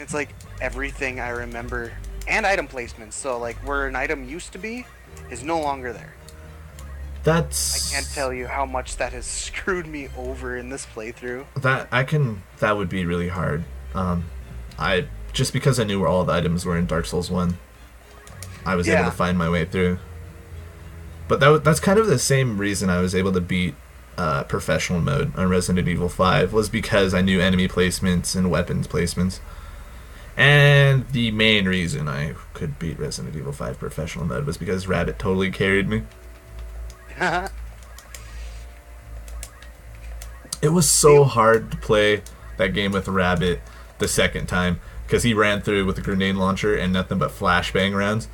It's like everything I remember, and item placements. So like where an item used to be is no longer there. That's. I can't tell you how much that has screwed me over in this playthrough. That would be really hard. I just because I knew where all the items were in Dark Souls 1, I was able Yeah. to find my way through. But that's kind of the same reason I was able to beat professional mode on Resident Evil 5 was because I knew enemy placements and weapons placements. And the main reason I could beat Resident Evil 5 professional mode was because Rabbit totally carried me. It was so hard to play that game with Rabbit the second time because he ran through with a grenade launcher and nothing but flashbang rounds.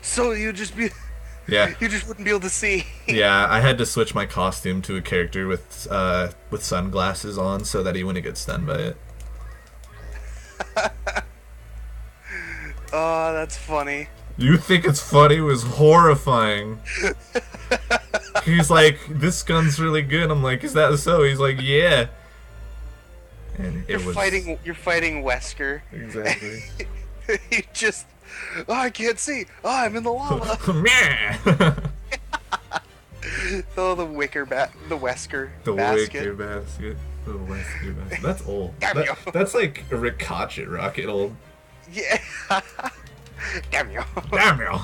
So Yeah, you just wouldn't be able to see. yeah. I had to switch my costume to a character with sunglasses on so that he wouldn't get stunned by it. Oh, that's funny. You think it's funny? It was horrifying. He's like, "This gun's really good." I'm like, "Is that so?" He's like, "Yeah." and it was You're fighting Wesker. exactly. You just, oh, I can't see. Oh, I'm in the lava. Oh, the the Wesker The basket. wicker basket. The Wesker basket. That's old. Damn you. That's like a Ricochet rocket old. Yeah. Damn you. Damn you.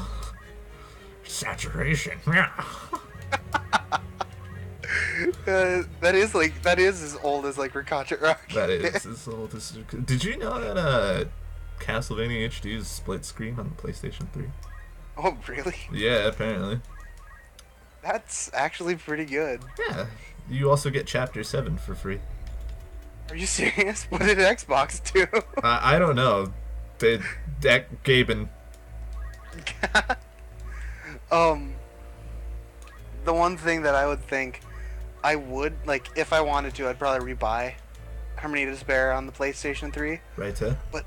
Saturation. Yeah. That is as old as like Ricochet Rock. That is as old as. Did you know that Castlevania HD is split screen on the PlayStation 3? Oh, really? Yeah, apparently. That's actually pretty good. Yeah. You also get Chapter 7 for free. Are you serious? What did Xbox do? I don't know. Gaben. The one thing that I would think I would, like, if I wanted to, I'd probably rebuy Harmony of Despair on the PlayStation 3. Right, huh? But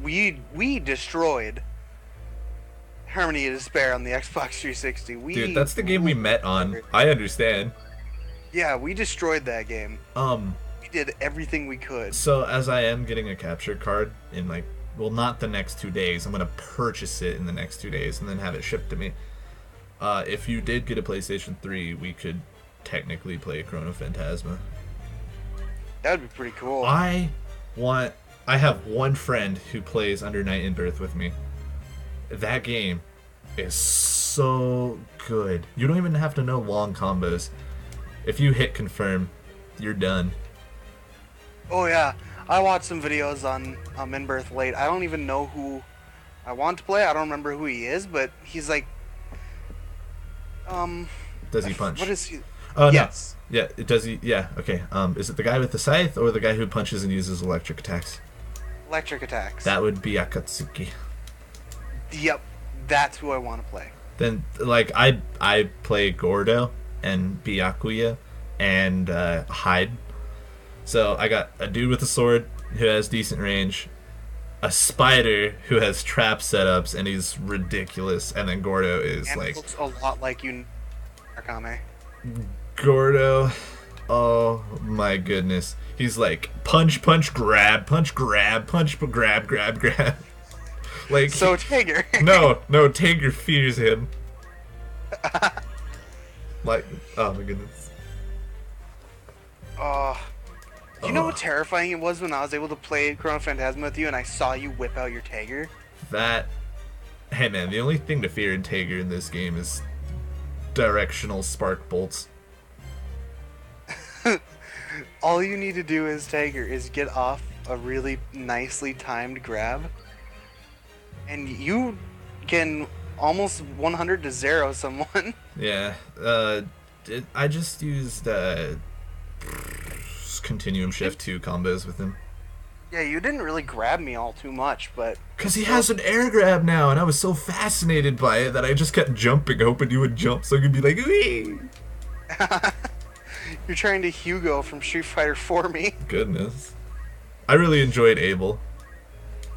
we destroyed Harmony of Despair on the Xbox 360. Dude, that's the game we met on. I understand. Yeah, we destroyed that game. We did everything we could. So as I am getting a capture card in like, well, not the next 2 days. I'm gonna purchase it in the next 2 days and then have it shipped to me. If you did get a PlayStation 3, we could technically play Chrono Phantasma. That would be pretty cool. I have one friend who plays Under Night in Birth with me. That game is so good. You don't even have to know long combos. If you hit confirm, you're done. Oh yeah, I watched some videos on In Birth Late. I don't even know who I want to play. I don't remember who he is, but he's like, Does he punch? What is he? Oh, yes. no. Yeah, it does he? Yeah, okay. Is it the guy with the scythe or the guy who punches and uses electric attacks? Electric attacks. That would be Akatsuki. Yep, that's who I want to play. Then, like, I play Gordo and Byakuya and Hyde. So I got a dude with a sword who has decent range, a spider who has trap setups and he's ridiculous, and then Gordo is And like looks a lot like you, Akame. Gordo. Oh my goodness, he's like punch, punch, grab, punch, grab, punch, grab, grab, grab. Like So Tiger. no, Tiger fears him. Like, oh my goodness. You know how terrifying it was when I was able to play Chrono Phantasma with you and I saw you whip out your Tiger? That, hey man, the only thing to fear in Tiger in this game is directional spark bolts. All you need to do as Tiger is get off a really nicely timed grab, and you can almost 100 to 0 someone. Yeah, I just used Continuum Shift 2 combos with him. Yeah, you didn't really grab me all too much, but... Because he has an air grab now, and I was so fascinated by it that I just kept jumping, hoping you would jump so you could be like, wee! You're trying to Hugo from Street Fighter 4 me. Goodness. I really enjoyed Abel.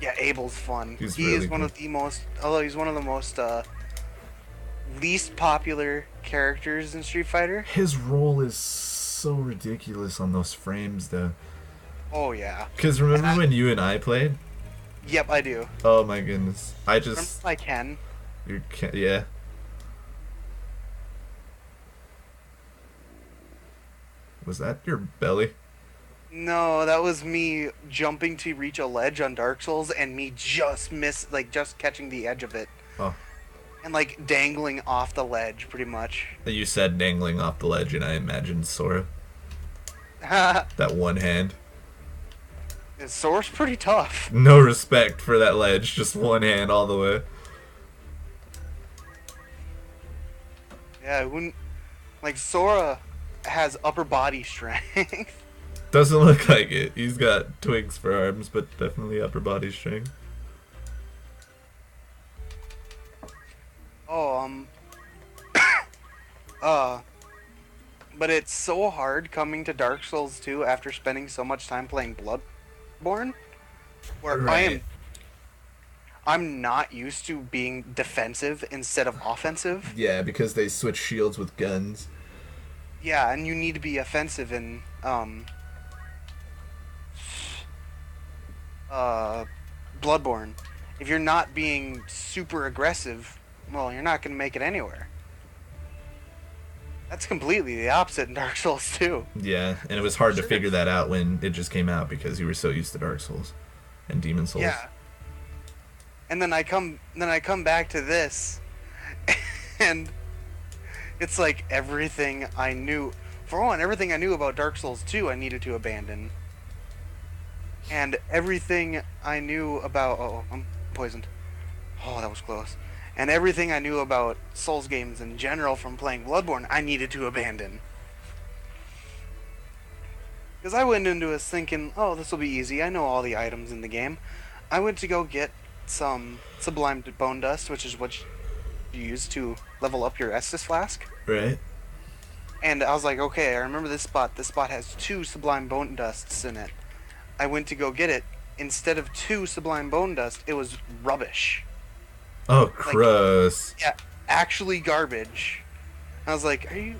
Yeah, Abel's fun. He's He really is one cool. of the most... Although he's one of the most, least popular characters in Street Fighter. His roll is so ridiculous on those frames, though. Oh, yeah. Because remember when you and I played? Yep, I do. Oh my goodness. I just... Remember I can. You can't... Yeah. Was that your belly? No, that was me jumping to reach a ledge on Dark Souls and me just just catching the edge of it. Oh. And like dangling off the ledge, pretty much. You said dangling off the ledge, and I imagined Sora. Yeah, That one hand. Sora's pretty tough. No respect for that ledge, just one hand all the way. Yeah, when like Sora has upper body strength. Doesn't look like it. He's got twigs for arms, but definitely upper body strength. Oh, but it's so hard coming to Dark Souls 2 after spending so much time playing Bloodborne, where Right. I'm not used to being defensive instead of offensive. Yeah, because they switch shields with guns. Yeah, and you need to be offensive in Bloodborne, if you're not being super aggressive, well, you're not going to make it anywhere. That's completely the opposite in Dark Souls 2. Yeah, and it was hard to figure that out when it just came out because you were so used to Dark Souls and Demon Souls. Yeah. And then I come back to this, and it's like everything I knew. For one, everything I knew about Dark Souls 2, I needed to abandon. And everything I knew about... Oh, I'm poisoned. Oh, that was close. And everything I knew about Souls games in general from playing Bloodborne, I needed to abandon. Because I went into this thinking, oh, this will be easy. I know all the items in the game. I went to go get some Sublime Bone Dust, which is what you use to level up your Estus Flask. Right. And I was like, okay, I remember this spot. This spot has 2 Sublime Bone Dusts in it. I went to go get it. Instead of 2 Sublime Bone Dust, it was rubbish. Oh, gross. Yeah, actually garbage. I was like, are you...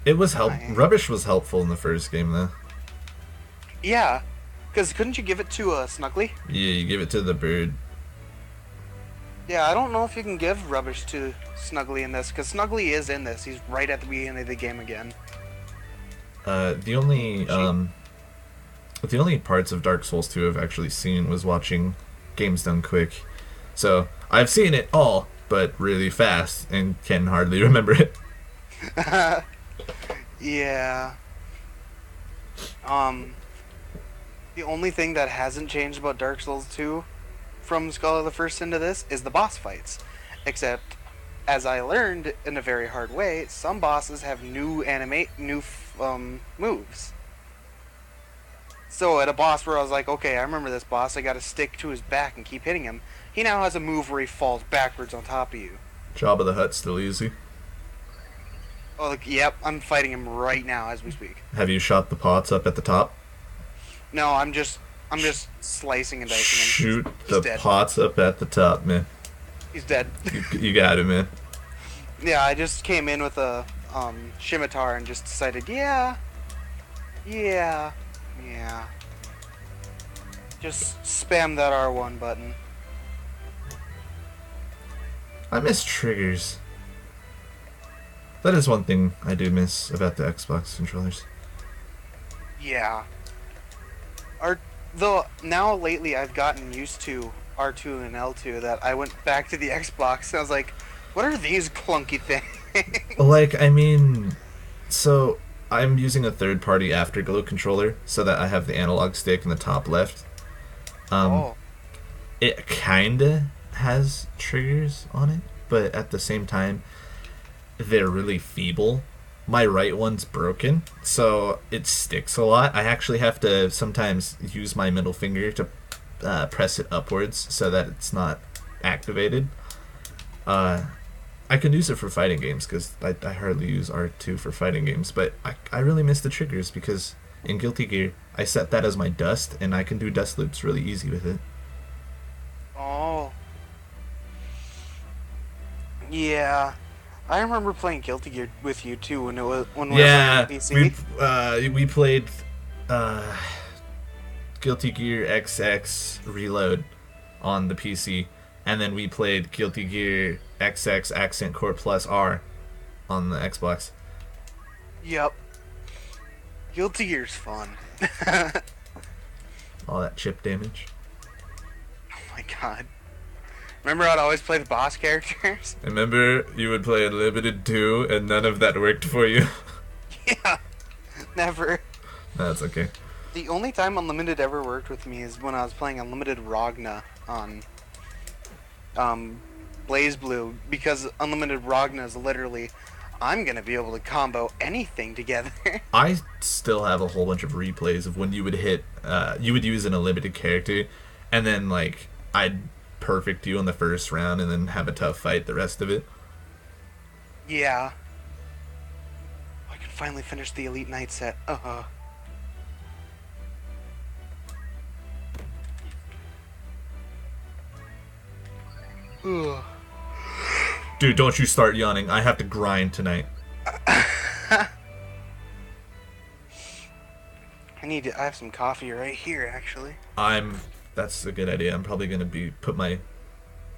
It was Fine. Rubbish was helpful in the first game, though. Yeah, because couldn't you give it to Snuggly? Yeah, you give it to the bird. Yeah, I don't know if you can give rubbish to Snuggly in this, because Snuggly is in this. He's right at the beginning of the game again. The only parts of Dark Souls 2 I've actually seen was watching Games Done Quick. So, I've seen it all, but really fast, and can hardly remember it. Yeah. The only thing that hasn't changed about Dark Souls 2 from Skull of the First into this is the boss fights. Except, as I learned in a very hard way, some bosses have new moves. So at a boss where I was like, okay, I remember this boss, I gotta stick to his back and keep hitting him. He now has a move where he falls backwards on top of you. Jabba the Hutt's still easy. Oh, like, yep, I'm fighting him right now as we speak. Have you shot the pots up at the top? No, I'm just slicing and dicing him. Shoot He's the dead. pots up at the top, man. He's dead. You got it, man. Yeah, I just came in with a scimitar and just decided, yeah. Just spam that R1 button. I miss triggers. That is one thing I do miss about the Xbox controllers. Yeah. Though now lately I've gotten used to R2 and L2 that I went back to the Xbox and I was like, what are these clunky things? Like, I mean, so I'm using a third-party Afterglow controller so that I have the analog stick in the top left. Oh. It kinda has triggers on it, but at the same time, they're really feeble. My right one's broken, so it sticks a lot. I actually have to sometimes use my middle finger to press it upwards so that it's not activated. I can use it for fighting games because I hardly use R2 for fighting games, but I really miss the triggers because in Guilty Gear, I set that as my dust, and I can do dust loops really easy with it. Oh. Yeah. I remember playing Guilty Gear with you too when we were on PC. We played Guilty Gear XX Reload on the PC, and then we played Guilty Gear XX Accent Core Plus R on the Xbox. Yep. Guilty Gear's fun. All that chip damage. Oh my god. Remember I'd always play the boss characters? Remember, you would play Unlimited 2, and none of that worked for you? Yeah. Never. That's okay. The only time Unlimited ever worked with me is when I was playing Unlimited Ragna on Blaze Blue, because Unlimited Ragna is literally, I'm gonna be able to combo anything together. I still have a whole bunch of replays of when you would hit, you would use an Unlimited character, and then, like, I'd perfect you in the first round and then have a tough fight the rest of it. Yeah. I can finally finish the Elite Knight set. Ugh. Dude, don't you start yawning. I have to grind tonight. I have some coffee right here, actually. I'm That's a good idea. I'm probably gonna put my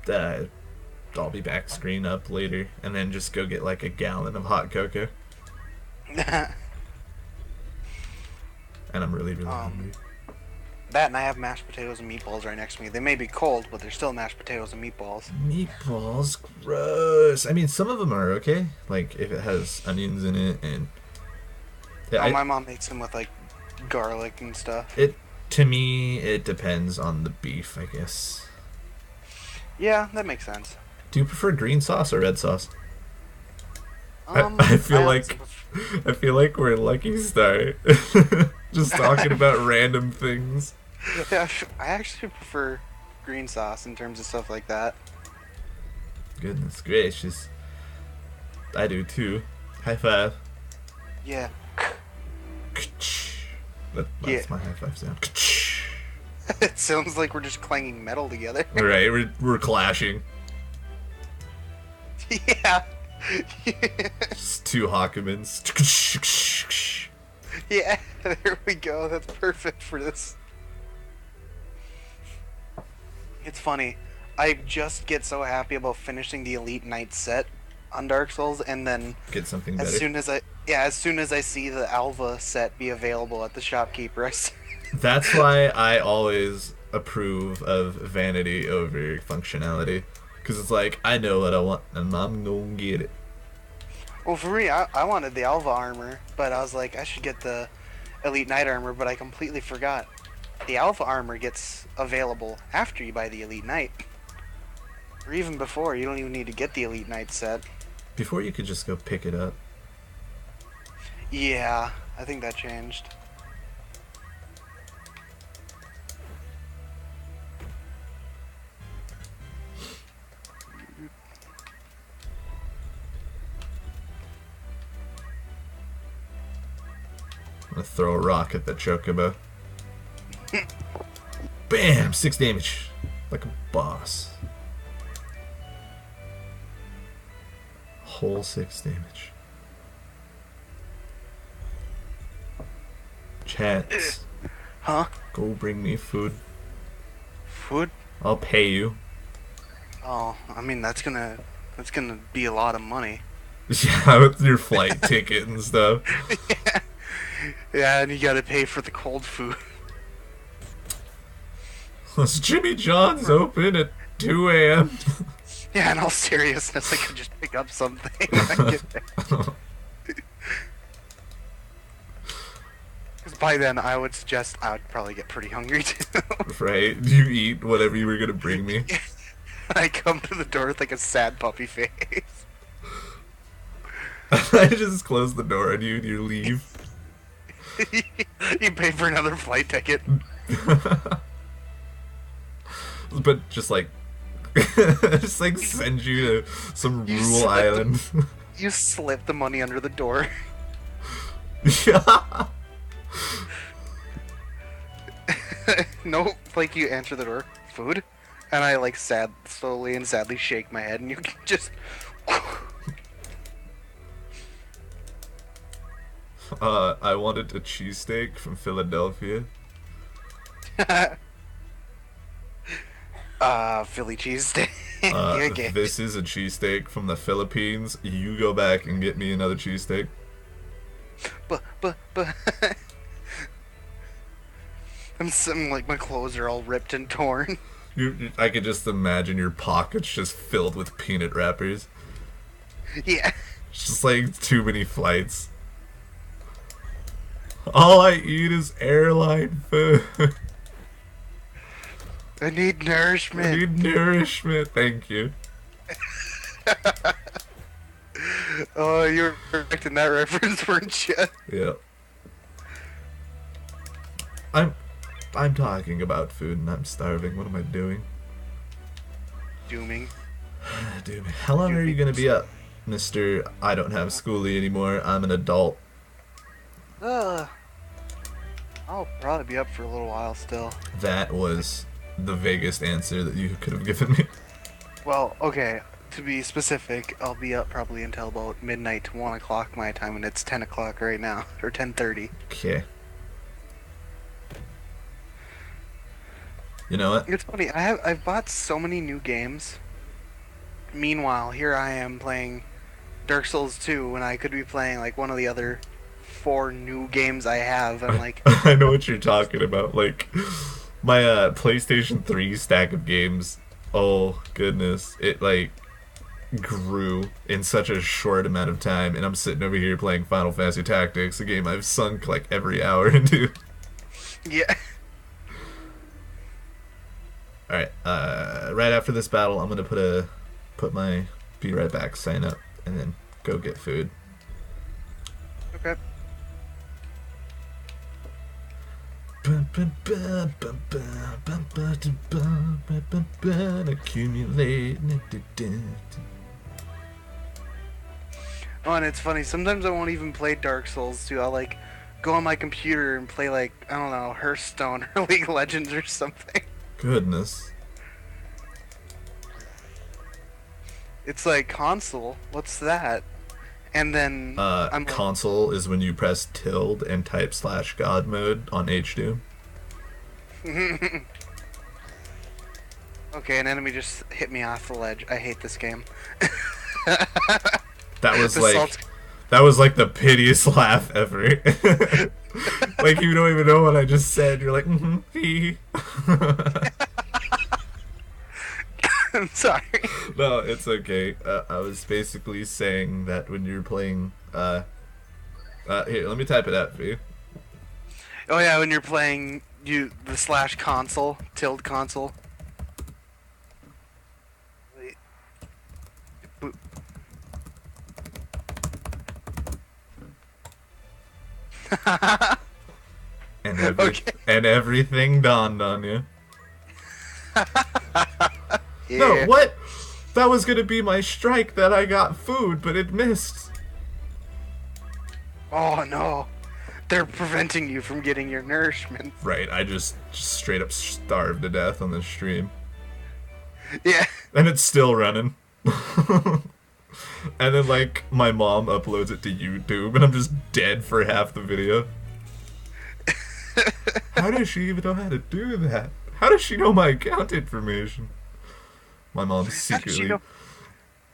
I'll be back screen up later, and then just go get like a gallon of hot cocoa. And I'm really hungry. That and I have mashed potatoes and meatballs right next to me. They may be cold, but they're still mashed potatoes and meatballs. Meatballs, gross. I mean, some of them are okay, like if it has onions in it, and yeah, My mom makes them with like garlic and stuff. to me, it depends on the beef, I guess. Yeah, that makes sense. Do you prefer green sauce or red sauce? I I feel like we're Lucky Star, just talking about random things. Yeah, I actually prefer green sauce in terms of stuff like that. Goodness gracious, I do too. High five. Yeah. That's Yeah. my high five sound. It sounds like we're just clanging metal together. Right, we're clashing. Yeah. Just two Hawkmans. Yeah, there we go. That's perfect for this. It's funny. I just get so happy about finishing the Elite Knight set on Dark Souls, and then Get something as better. soon as I see the Alva set be available at the shopkeeper, That's why I always approve of vanity over functionality. Because it's like, I know what I want, and I'm gonna get it. well, for me, I wanted the Alva armor, but I was like, I should get the Elite Knight armor, but I completely forgot. The Alpha armor gets available after you buy the Elite Knight. Or even before, you don't even need to get the Elite Knight set. Before you could just go pick it up. Yeah, I think that changed. I'm gonna throw a rock at the Chocobo. Bam! 6 damage. Like a boss. Whole 6 damage. Chance. Huh? Go bring me food. Food? I'll pay you. Oh, I mean that's gonna be a lot of money. Yeah, with your flight ticket and stuff. Yeah, and you gotta pay for the cold food. Was Jimmy John's open at 2 a.m.? Yeah, in all seriousness, I could just pick up something when I get there. Because by then, I would suggest I would probably get pretty hungry too. Right? You eat whatever you were gonna bring me. I come to the door with like a sad puppy face. I just close the door on you and you leave. You pay for another flight ticket. But just like send you to some You rural slip island. You slip the money under the door. Yeah. No, like you answer the door, food, and I like slowly and sadly shake my head, and you can just. I wanted a cheesesteak from Philadelphia. Philly cheesesteak. Okay. This is a cheesesteak from the Philippines. You go back and get me another cheesesteak. But. I'm like, my clothes are all ripped and torn. I could just imagine your pockets just filled with peanut wrappers. Yeah. It's just like too many flights. All I eat is airline food. I need nourishment. I need nourishment. Thank you. Oh, you were correct in that reference, weren't you? Yeah. I'm talking about food and I'm starving. What am I doing? Dooming. Dude, how long are you gonna be up, Mr. I don't have schoolie anymore, I'm an adult? I'll probably be up for a little while still. That was the vaguest answer that you could have given me. Well, okay, to be specific, I'll be up probably until about midnight to 1 o'clock my time, and it's 10 o'clock right now, or 10:30. Okay. You know what? It's funny. I've bought so many new games. Meanwhile, here I am playing Dark Souls 2 when I could be playing like one of the other four new games I have. I'm like, I know what you're talking about. Like my PlayStation 3 stack of games. Oh goodness, it like grew in such a short amount of time, and I'm sitting over here playing Final Fantasy Tactics, a game I've sunk like every hour into. yeah. All right, right after this battle, I'm gonna put my be right back sign up, and then go get food. Okay. Accumulate. Oh, and it's funny. Sometimes I won't even play Dark Souls 2. I'll like go on my computer and play like I don't know Hearthstone or League of Legends or something. Goodness. It's like console. What's that? And then I'm like, Console is when you press tilde and type /God mode on H2. okay, an enemy just hit me off the ledge. I hate this game. That was The like salt- that was like the piteous laugh ever. Like you don't even know what I just said. You're like, hee. I'm sorry. No, it's okay. I was basically saying that when you're playing, here, let me type it out for you. Oh yeah, when you're playing the / console tilde console. Wait. Boop. And Okay. and everything dawned on you. Yeah. No, what? That was gonna be my strike that I got food, but it missed. Oh no. They're preventing you from getting your nourishment. Right, I just straight up starved to death on the stream. Yeah. And it's still running. And then, like, my mom uploads it to YouTube, and I'm just dead for half the video. How does she even know how to do that? How does she know my account information? My mom's How did she secretly... know?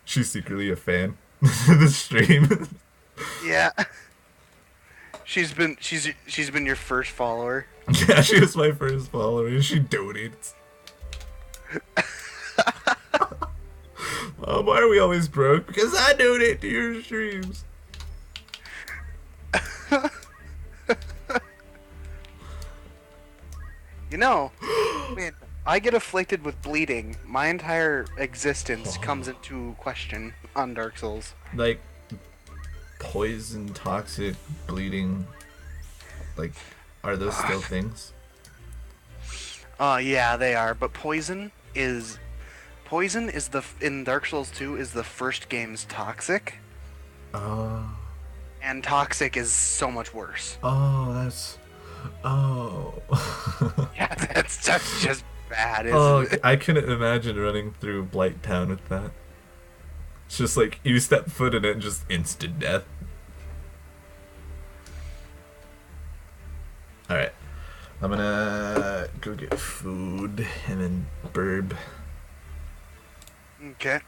She's secretly a fan of the stream. Yeah. She's been your first follower. Yeah, she was my first follower, and she donates. Mom, why are we always broke? Because I donate to your streams. You know, when I get afflicted with bleeding, my entire existence comes into question on Dark Souls. Like, poison, toxic, bleeding, like, are those still things? Yeah, they are. But poison is in Dark Souls 2 is the first game's toxic, Oh, and toxic is so much worse. that's... Oh. Yeah, that's just bad, isn't Oh, it? I couldn't imagine running through Blight Town with that. It's just like, you step foot in it and just instant death. Alright. I'm gonna go get food and then burb. Okay.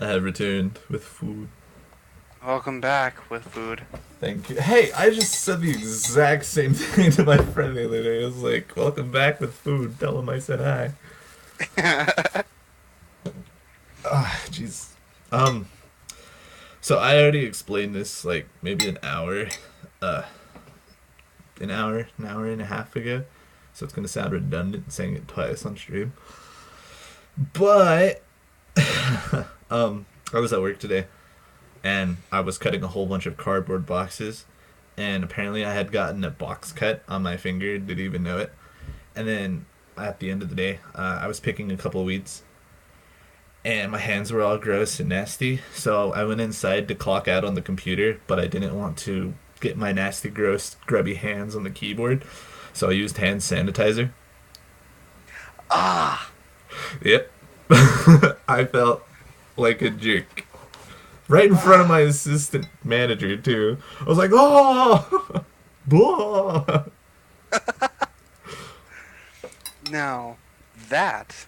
I have returned with food. Welcome back with food. Thank you. Hey, I just said the exact same thing to my friend the other day. I was like, welcome back with food. Tell him I said hi. Ah, jeez. So I already explained this like maybe uh, an hour and a half ago. So it's gonna sound redundant saying it twice on stream. But I was at work today, and I was cutting a whole bunch of cardboard boxes, and apparently I had gotten a box cut on my finger, didn't even know it. And then at the end of the day, I was picking a couple of weeds, and my hands were all gross and nasty. So I went inside to clock out on the computer, but I didn't want to get my nasty, gross, grubby hands on the keyboard, so I used hand sanitizer. Ah, Yep. I felt like a jerk. Right in front of my assistant manager, too. I was like, oh! Blah! now that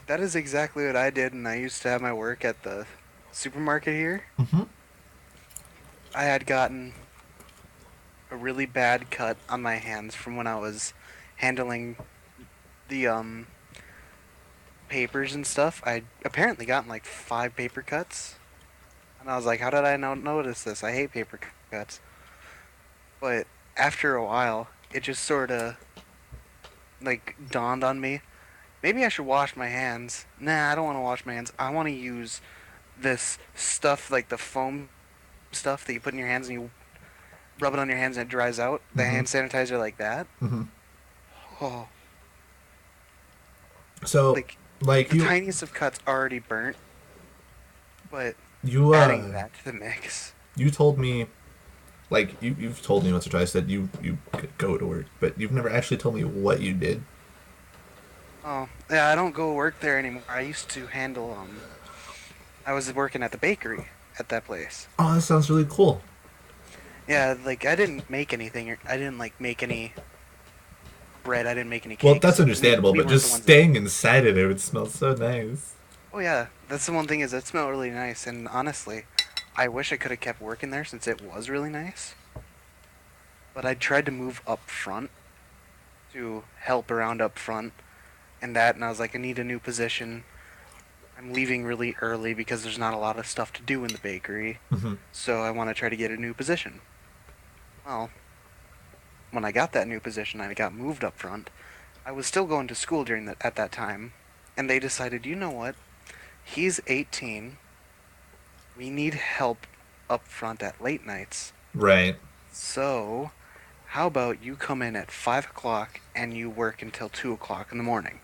that is exactly what I did when I used to have my work at the supermarket here. Mm-hmm. I had gotten a really bad cut on my hands from when I was handling the papers and stuff. I apparently gotten like 5 paper cuts, and I was like, how did I not notice this? I hate paper cuts. But after a while, it just sort of like dawned on me. Maybe I should wash my hands. Nah, I don't want to wash my hands. I want to use this stuff, like the foam stuff that you put in your hands and you rub it on your hands and it dries out. The Mhm. hand sanitizer like that. Mm-hmm. Oh, So, like like, the you, tiniest of cuts already burnt, but you, adding that to the mix. you told me, like, you've told me once or twice that you go to work, but you've never actually told me what you did. Oh, yeah, I don't go work there anymore. I used to handle, I was working at the bakery at that place. Oh, that sounds really cool. Yeah, like, I didn't make anything. I didn't, like, make any bread. I didn't make any cakes. Well, that's understandable, We but weren't just the ones staying inside of there would smell so nice. Oh, yeah. That's the one thing is it smelled really nice. And honestly, I wish I could have kept working there since it was really nice. But I tried to move up front to help around up front and that. And I was like, I need a new position. I'm leaving really early because there's not a lot of stuff to do in the bakery. Mm-hmm. So I want to try to get a new position. Well, when I got that new position, I got moved up front. I was still going to school at that time, and they decided, you know what? He's 18. We need help up front at late nights. Right. So, how about you come in at 5 o'clock and you work until 2 o'clock in the morning?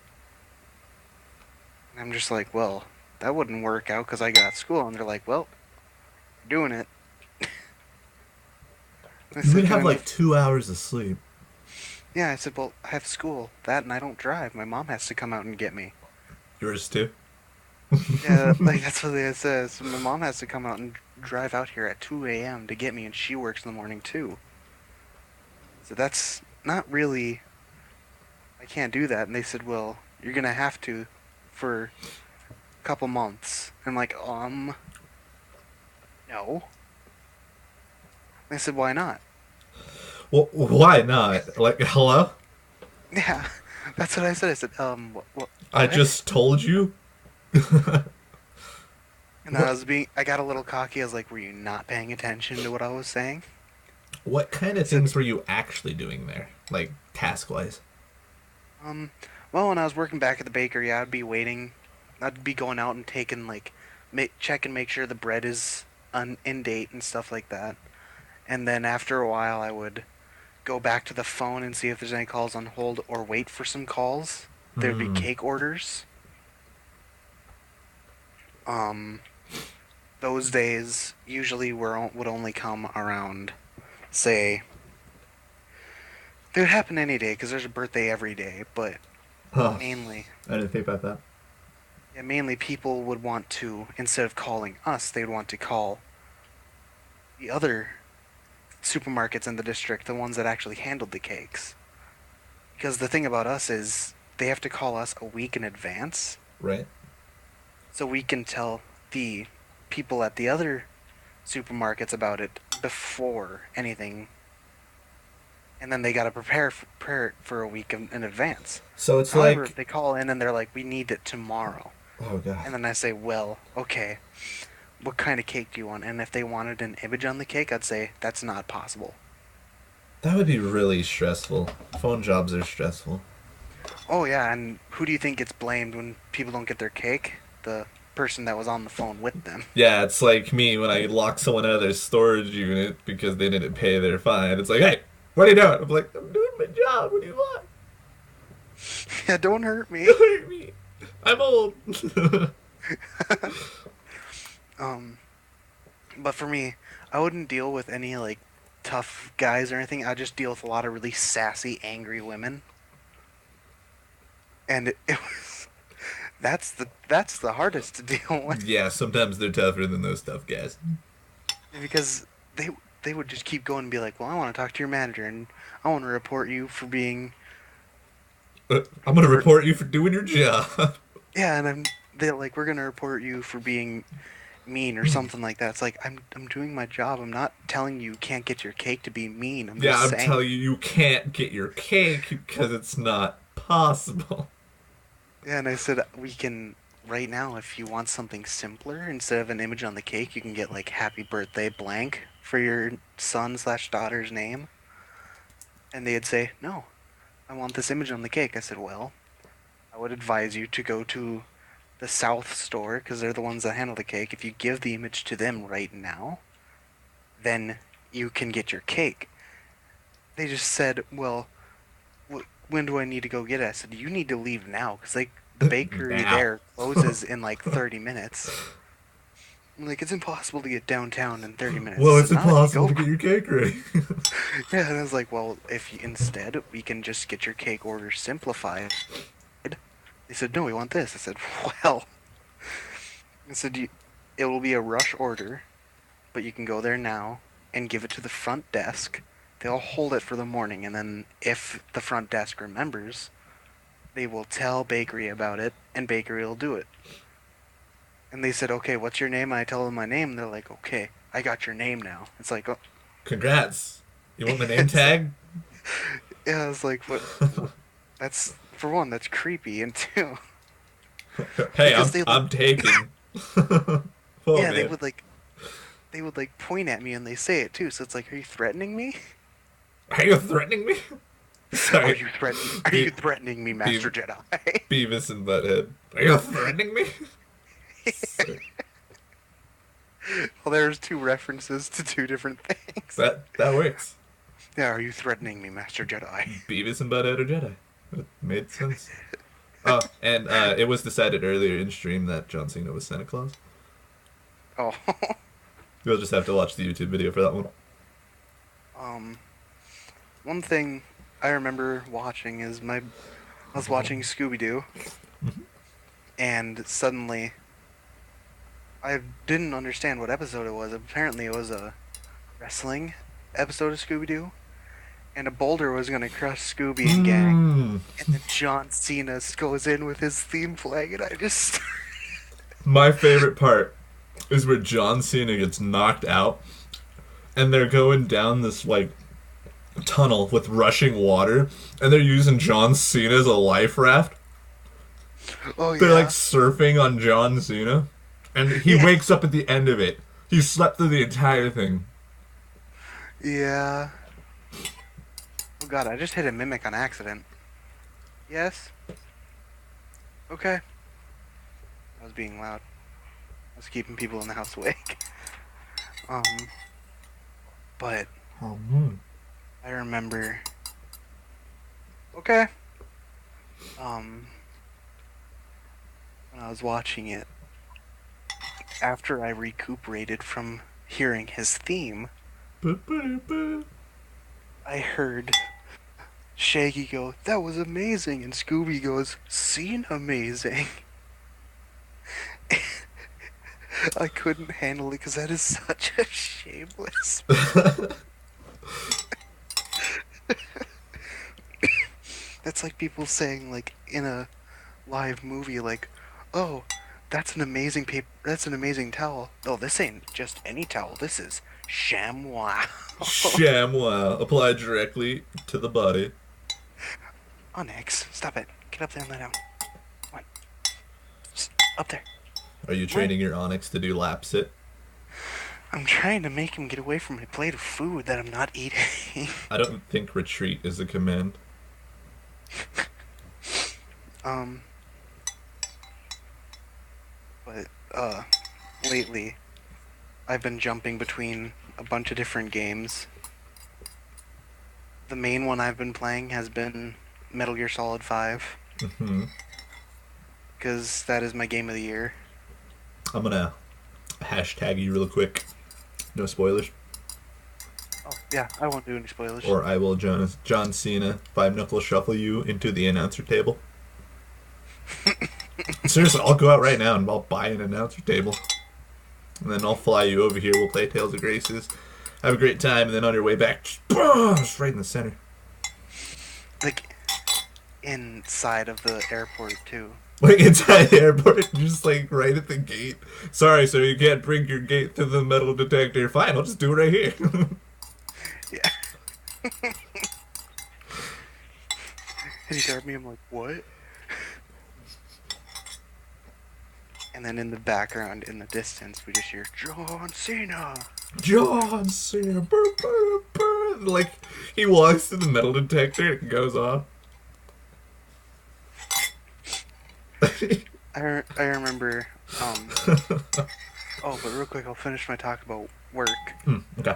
And I'm just like, well, that wouldn't work out because I got school. And they're like, well, doing it. I You said, would "Can have I like 2 hours of sleep. Yeah, I said, well, I have school. That and I don't drive. My mom has to come out and get me. Yours too. Yeah, like that's what it says. So my mom has to come out and drive out here at 2 a.m. to get me, and she works in the morning too. So that's not really. I can't do that. And they said, well, you're gonna have to for a couple months. I'm like, no. They said, why not? Well, why not? Like, hello? Yeah, that's what I said. I said, what? I just told you. And I got a little cocky. I was like, were you not paying attention to what I was saying? What kind of things were you actually doing there? Like, task-wise? Well, when I was working back at the bakery, I'd be waiting. I'd be going out and taking, like, check and make sure the bread is in date and stuff like that. And then after a while, I would go back to the phone and see if there's any calls on hold or wait for some calls. There'd be cake orders. Those days usually would only come around, say, it would happen any day because there's a birthday every day, but Huh. mainly, I didn't think about that. yeah, mainly people would want to, instead of calling us, they'd want to call the other supermarkets in the district, the ones that actually handled the cakes. Because the thing about us is they have to call us a week in advance. Right? so we can tell the people at the other supermarkets about it before anything, and then they got to prepare it for a week in advance. So it's However, like, if they call in and they're like, we need it tomorrow, oh god, and then I say, well, okay, what kind of cake do you want? And if they wanted an image on the cake, I'd say that's not possible. that would be really stressful. Phone jobs are stressful. Oh yeah, and who do you think gets blamed when people don't get their cake? The person that was on the phone with them. Yeah, it's like me when I lock someone out of their storage unit because they didn't pay their fine. It's like, hey, what are you doing? I'm like, I'm doing my job. What do you want? Yeah, don't hurt me. Don't hurt me. I'm old. But for me, I wouldn't deal with any like tough guys or anything. I just deal with a lot of really sassy, angry women. And it was that's the hardest to deal with Yeah, sometimes they're tougher than those tough guys. because they would just keep going and be like, "Well, I want to talk to your manager and I want to report you for being I'm gonna report you for doing your job. yeah," and they're like, "We're gonna report you for being mean or something like that." It's like I'm doing my job. I'm not telling you can't get your cake to be mean. I'm Yeah, just I'm saying. telling you, you can't get your cake because it's not possible. Yeah, and I said we can right now if you want something simpler instead of an image on the cake, you can get like "Happy Birthday blank" for your son/daughter's name. And they'd say, "No, I want this image on the cake." I said, "Well, I would advise you to go to the South store because they're the ones that handle the cake. If you give the image to them right now, then you can get your cake." They just said, "Well, when do I need to go get it?" I said, "You need to leave now because like the bakery Now. there closes in like 30 minutes." I'm like, "It's impossible to get downtown in 30 minutes." Well, I it's said, "Not if you impossible to go get your cake ready. Yeah, and I was like, "Well, if you, instead we can just get your cake order simplified." They said, "No, we want this." I said, "Well," I said, "It will be a rush order, but you can go there now and give it to the front desk. They'll hold it for the morning, and then if the front desk remembers, they will tell bakery about it, and bakery will do it." And they said, "Okay, what's your name?" I tell them my name, and they're like, "Okay, I got your name now." It's like, oh, Congrats. You want my name tag? yeah, I was like, what? That's, for one, that's creepy, and two, Hey, because they I'm taken. Oh, yeah, man. they would like point at me and they say it too. So it's like, are you threatening me? Are you threatening me? Sorry. Are you threatening me, Master Jedi? Beavis and Butthead. Are you threatening me? Well, there's two references to two different things. That works. Yeah, are you threatening me, Master Jedi? Beavis and Butthead are Jedi. It made sense. Oh, and it was decided earlier in stream that John Cena was Santa Claus. Oh, You'll just have to watch the YouTube video for that one. one thing I remember watching is I was watching Scooby Doo, and suddenly I didn't understand what episode it was. Apparently, it was a wrestling episode of Scooby Doo, and a boulder was gonna crush Scooby and gang, and then John Cena goes in with his theme flag, and I just My favorite part is where John Cena gets knocked out, and they're going down this like tunnel with rushing water, and they're using John Cena as a life raft. oh yeah, They're like surfing on John Cena, and he Yeah. wakes up at the end of it. He slept through the entire thing. yeah. Oh god, I just hit a mimic on accident. Yes. Okay. I was being loud. I was keeping people in the house awake. But Oh, I remember. Okay. When I was watching it, after I recuperated from hearing his theme, I heard Shaggy go, "That was amazing," and Scooby goes, "Seen amazing." I couldn't handle it because that is such a shameless. That's like people saying, like, in a live movie, like, "Oh, that's an amazing paper. That's an amazing towel. Oh, this ain't just any towel. This is chamois. ShamWow. Applied directly to the body. Onyx, stop it. Get up there and lay down. Come on. Up there. Are you training your Onyx to do lap sit? I'm trying to make him get away from my plate of food that I'm not eating. I don't think retreat is a command. But, lately, I've been jumping between a bunch of different games. The main one I've been playing has been Metal Gear Solid 5. Mm-hmm. Because that is my game of the year. I'm gonna hashtag you real quick. No spoilers. Oh, yeah, I won't do any spoilers. Or I will John Cena 5-knuckle shuffle you into the announcer table. Seriously, I'll go out right now and I'll buy an announcer table. And then I'll fly you over here. We'll play Tales of Graces. Have a great time, and then on your way back, just right in the center. Like, inside of the airport, too. Like inside the airport, just like right at the gate. Sorry, sir, you can't bring your gate to the metal detector. Fine, I'll just do it right here. Yeah. And he grabbed me, I'm like, what? And then in the background, in the distance, we just hear, John Cena! John Cena. Burr, burr, burr. Like, he walks to the metal detector and goes off. I remember, oh, but real quick, I'll finish my talk about work. Okay.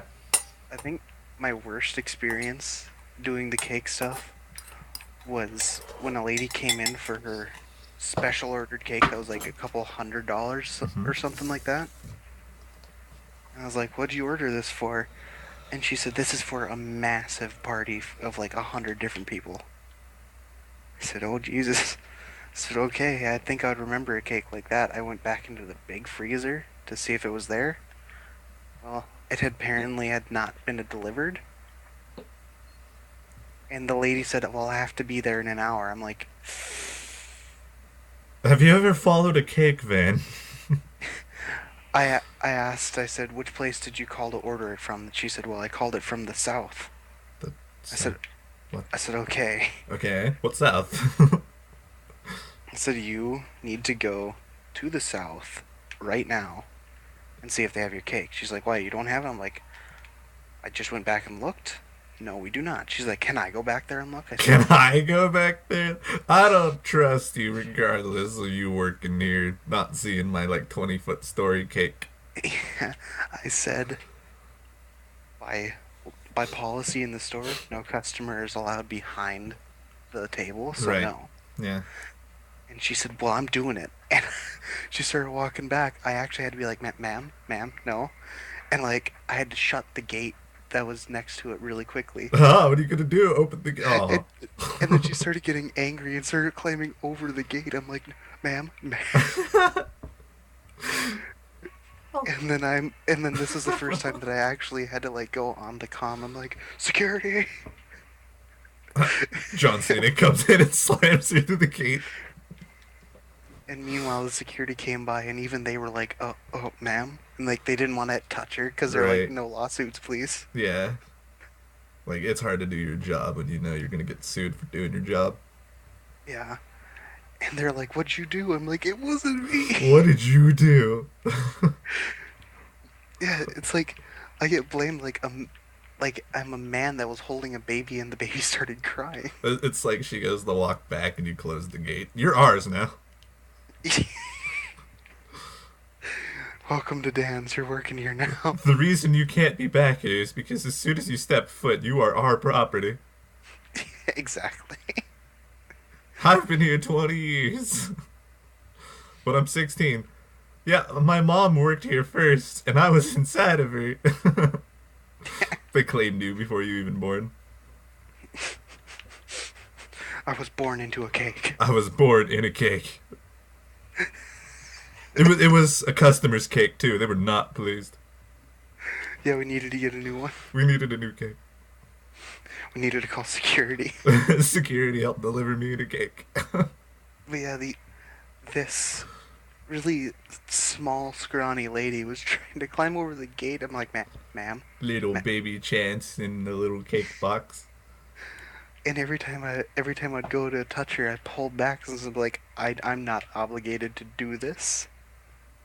I think my worst experience doing the cake stuff was when a lady came in for her special ordered cake that was like a couple $100 or something like that. And I was like, what'd you order this for? And she said, this is for a massive party of like 100 different people. I said, oh Jesus. I said, okay, I think I would remember a cake like that. I went back into the big freezer to see if it was there. Well, it had apparently had not been delivered. And the lady said, well, I have to be there in an hour. I'm like, Have you ever followed a cake van? I asked, I said, which place did you call to order it from? She said, well, I called it from the south. What? I said, okay. Okay, what's south? I said, you need to go to the south right now and see if they have your cake. She's like, why, you don't have it? I'm like, I just went back and looked. No, we do not. She's like, can I go back there and look? I said, Can I go back there? I don't trust you regardless of you working here, not seeing my like 20-foot story cake. I said, by policy in the store, no customer is allowed behind the table, so Right. no. Yeah. And she said, well, I'm doing it. And she started walking back. I actually had to be like, ma'am, no. And like, I had to shut the gate that was next to it really quickly. Oh, what are you gonna do? Open the gate? Oh. And then she started getting angry and started climbing over the gate. I'm like, ma'am. And then this is the first time that I actually had to like go on the comm. I'm like, security. John Cena comes in and slams you through the gate. And meanwhile, the security came by, and even they were like, oh, ma'am. And like, they didn't want to touch her because they're Right. like, no lawsuits, please. Yeah. Like, it's hard to do your job when you know you're gonna get sued for doing your job. Yeah. And they're like, what'd you do? I'm like, it wasn't me. What did you do? Yeah, it's like, I get blamed like I'm a man that was holding a baby and the baby started crying. It's like she goes to walk back and you close the gate. You're ours now. Welcome to Dan's, you're working here now. The reason you can't be back here is because as soon as you step foot, you are our property. Exactly. I've been here 20 years. But I'm 16. Yeah, my mom worked here first, and I was inside of her. They claimed you before you even born. I was born into a cake. I was born in a cake. It was a customer's cake, too. They were not pleased. Yeah, we needed to get a new one. We needed a new cake. We needed to call security. Security helped deliver me a cake. But yeah, this really small, scrawny lady was trying to climb over the gate. I'm like, ma'am. Little Ma-" baby Chance in the little cake box. And every time I'd go to touch her, I'd pull back and was like, I'm not obligated to do this.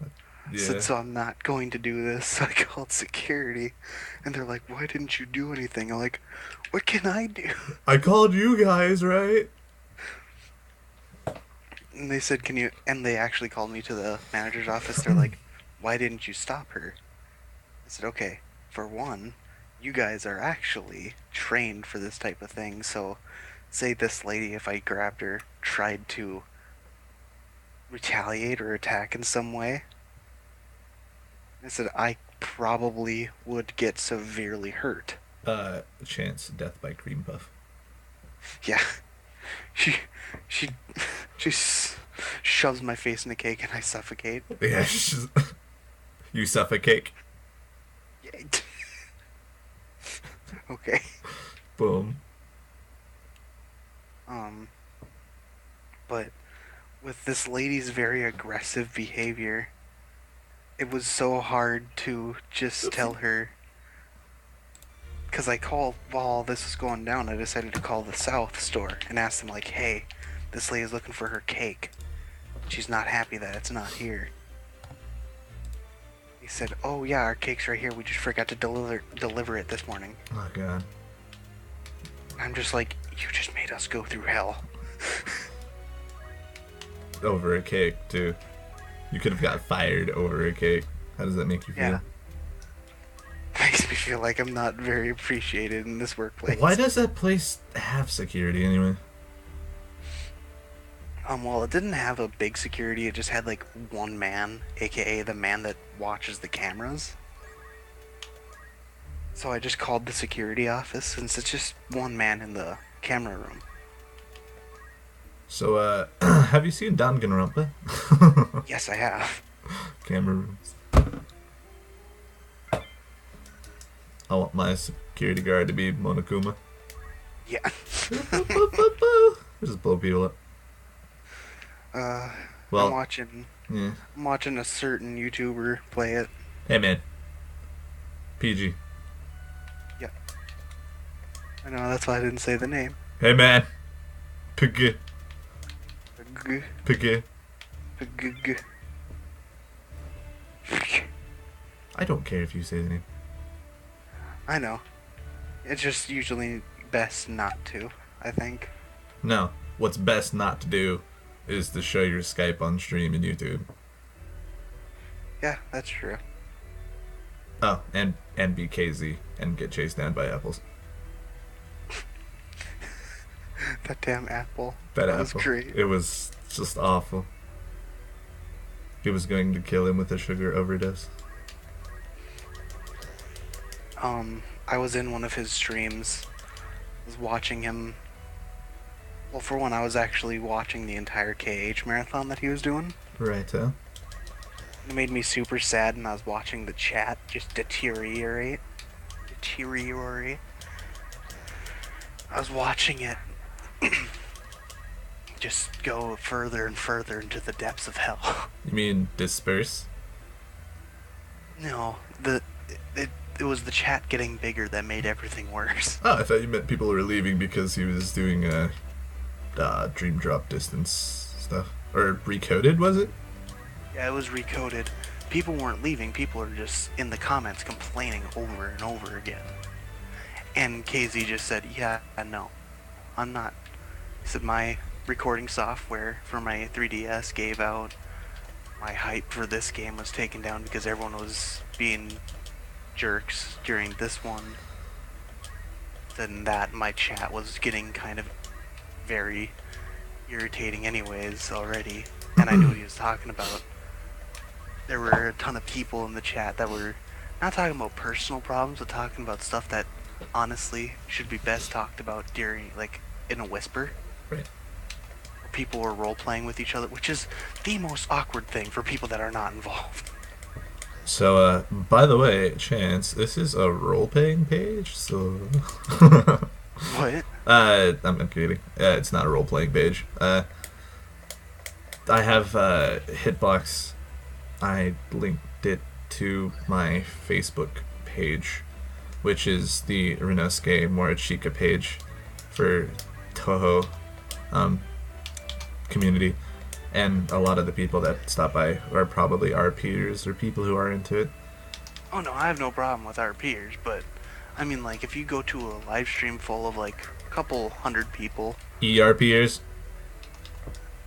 I Yeah. said, so I'm not going to do this. So I called security, and they're like, why didn't you do anything? I'm like, what can I do? I called you guys, right? And they said, can you? And they actually called me to the manager's office. They're like, why didn't you stop her? I said, okay, for one, you guys are actually trained for this type of thing. So, say this lady, if I grabbed her, tried to retaliate or attack in some way, I said, I probably would get severely hurt. Chance, death by cream puff. Yeah. She, she, shoves my face in the cake and I suffocate. Yeah, you suffocate. Yay. Okay. Boom. But with this lady's very aggressive behavior, it was so hard to just tell her. Because I called, while all this was going down, I decided to call the South store and ask them, like, hey, this lady's looking for her cake. She's not happy that it's not here. He said, oh yeah, our cake's right here. We just forgot to deliver it this morning. Oh god. I'm just like, you just made us go through hell. Over a cake too. You could have got fired over a cake. How does that make you feel? Yeah. Makes me feel like I'm not very appreciated in this workplace. Why does that place have security anyway? Well, it didn't have a big security. It just had like one man, aka the man that watches the cameras. So I just called the security office since it's just one man in the camera room. So, have you seen Danganronpa? Yes, I have. Camera rooms. I want my security guard to be Monokuma. Yeah. Just blow people up. I'm Well, watching yeah. a certain YouTuber play it. Hey man. PG. I know, that's why I didn't say the name. Hey man. PG. G- PG. g- g- I don't care if you say the name. I know. It's just usually best not to, I think. No. What's best not to do is to show your Skype on stream in YouTube. Yeah, that's true. Oh, and be KZ and get chased down by apples. That damn apple. That was apple. great. It was just awful. He was going to kill him with a sugar overdose. I was in one of his streams. I was watching him. Well, for one, I was actually watching the entire KH marathon that he was doing. Right, huh? It made me super sad, and I was watching the chat just deteriorate. I was watching it just go further and further into the depths of hell. You mean disperse? No, it was the chat getting bigger that made everything worse. Oh, I thought you meant people were leaving because he was doing dream drop distance stuff. Or recoded, was it? Yeah, it was recoded. People weren't leaving, people are just in the comments complaining over and over again. And KZ just said, yeah, no, I'm not. He said my recording software for my 3DS gave out. My hype for this game was taken down because everyone was being jerks during this one. Then that my chat was getting kind of very irritating anyways already. And I knew what he was talking about. There were a ton of people in the chat that were not talking about personal problems, but talking about stuff that honestly should be best talked about during, like, in a whisper. Right. People were role-playing with each other, which is the most awkward thing for people that are not involved. So, by the way, Chance, this is a role-playing page, so... What? I'm kidding. It's not a role-playing page. I have Hitbox. I linked it to my Facebook page, which is the Renosuke Morishika page for Toho community. And a lot of the people that stop by are probably our peers or people who are into it. Oh no, I have no problem with our peers, but I mean, like, if you go to a live stream full of like a couple hundred people, ER peers?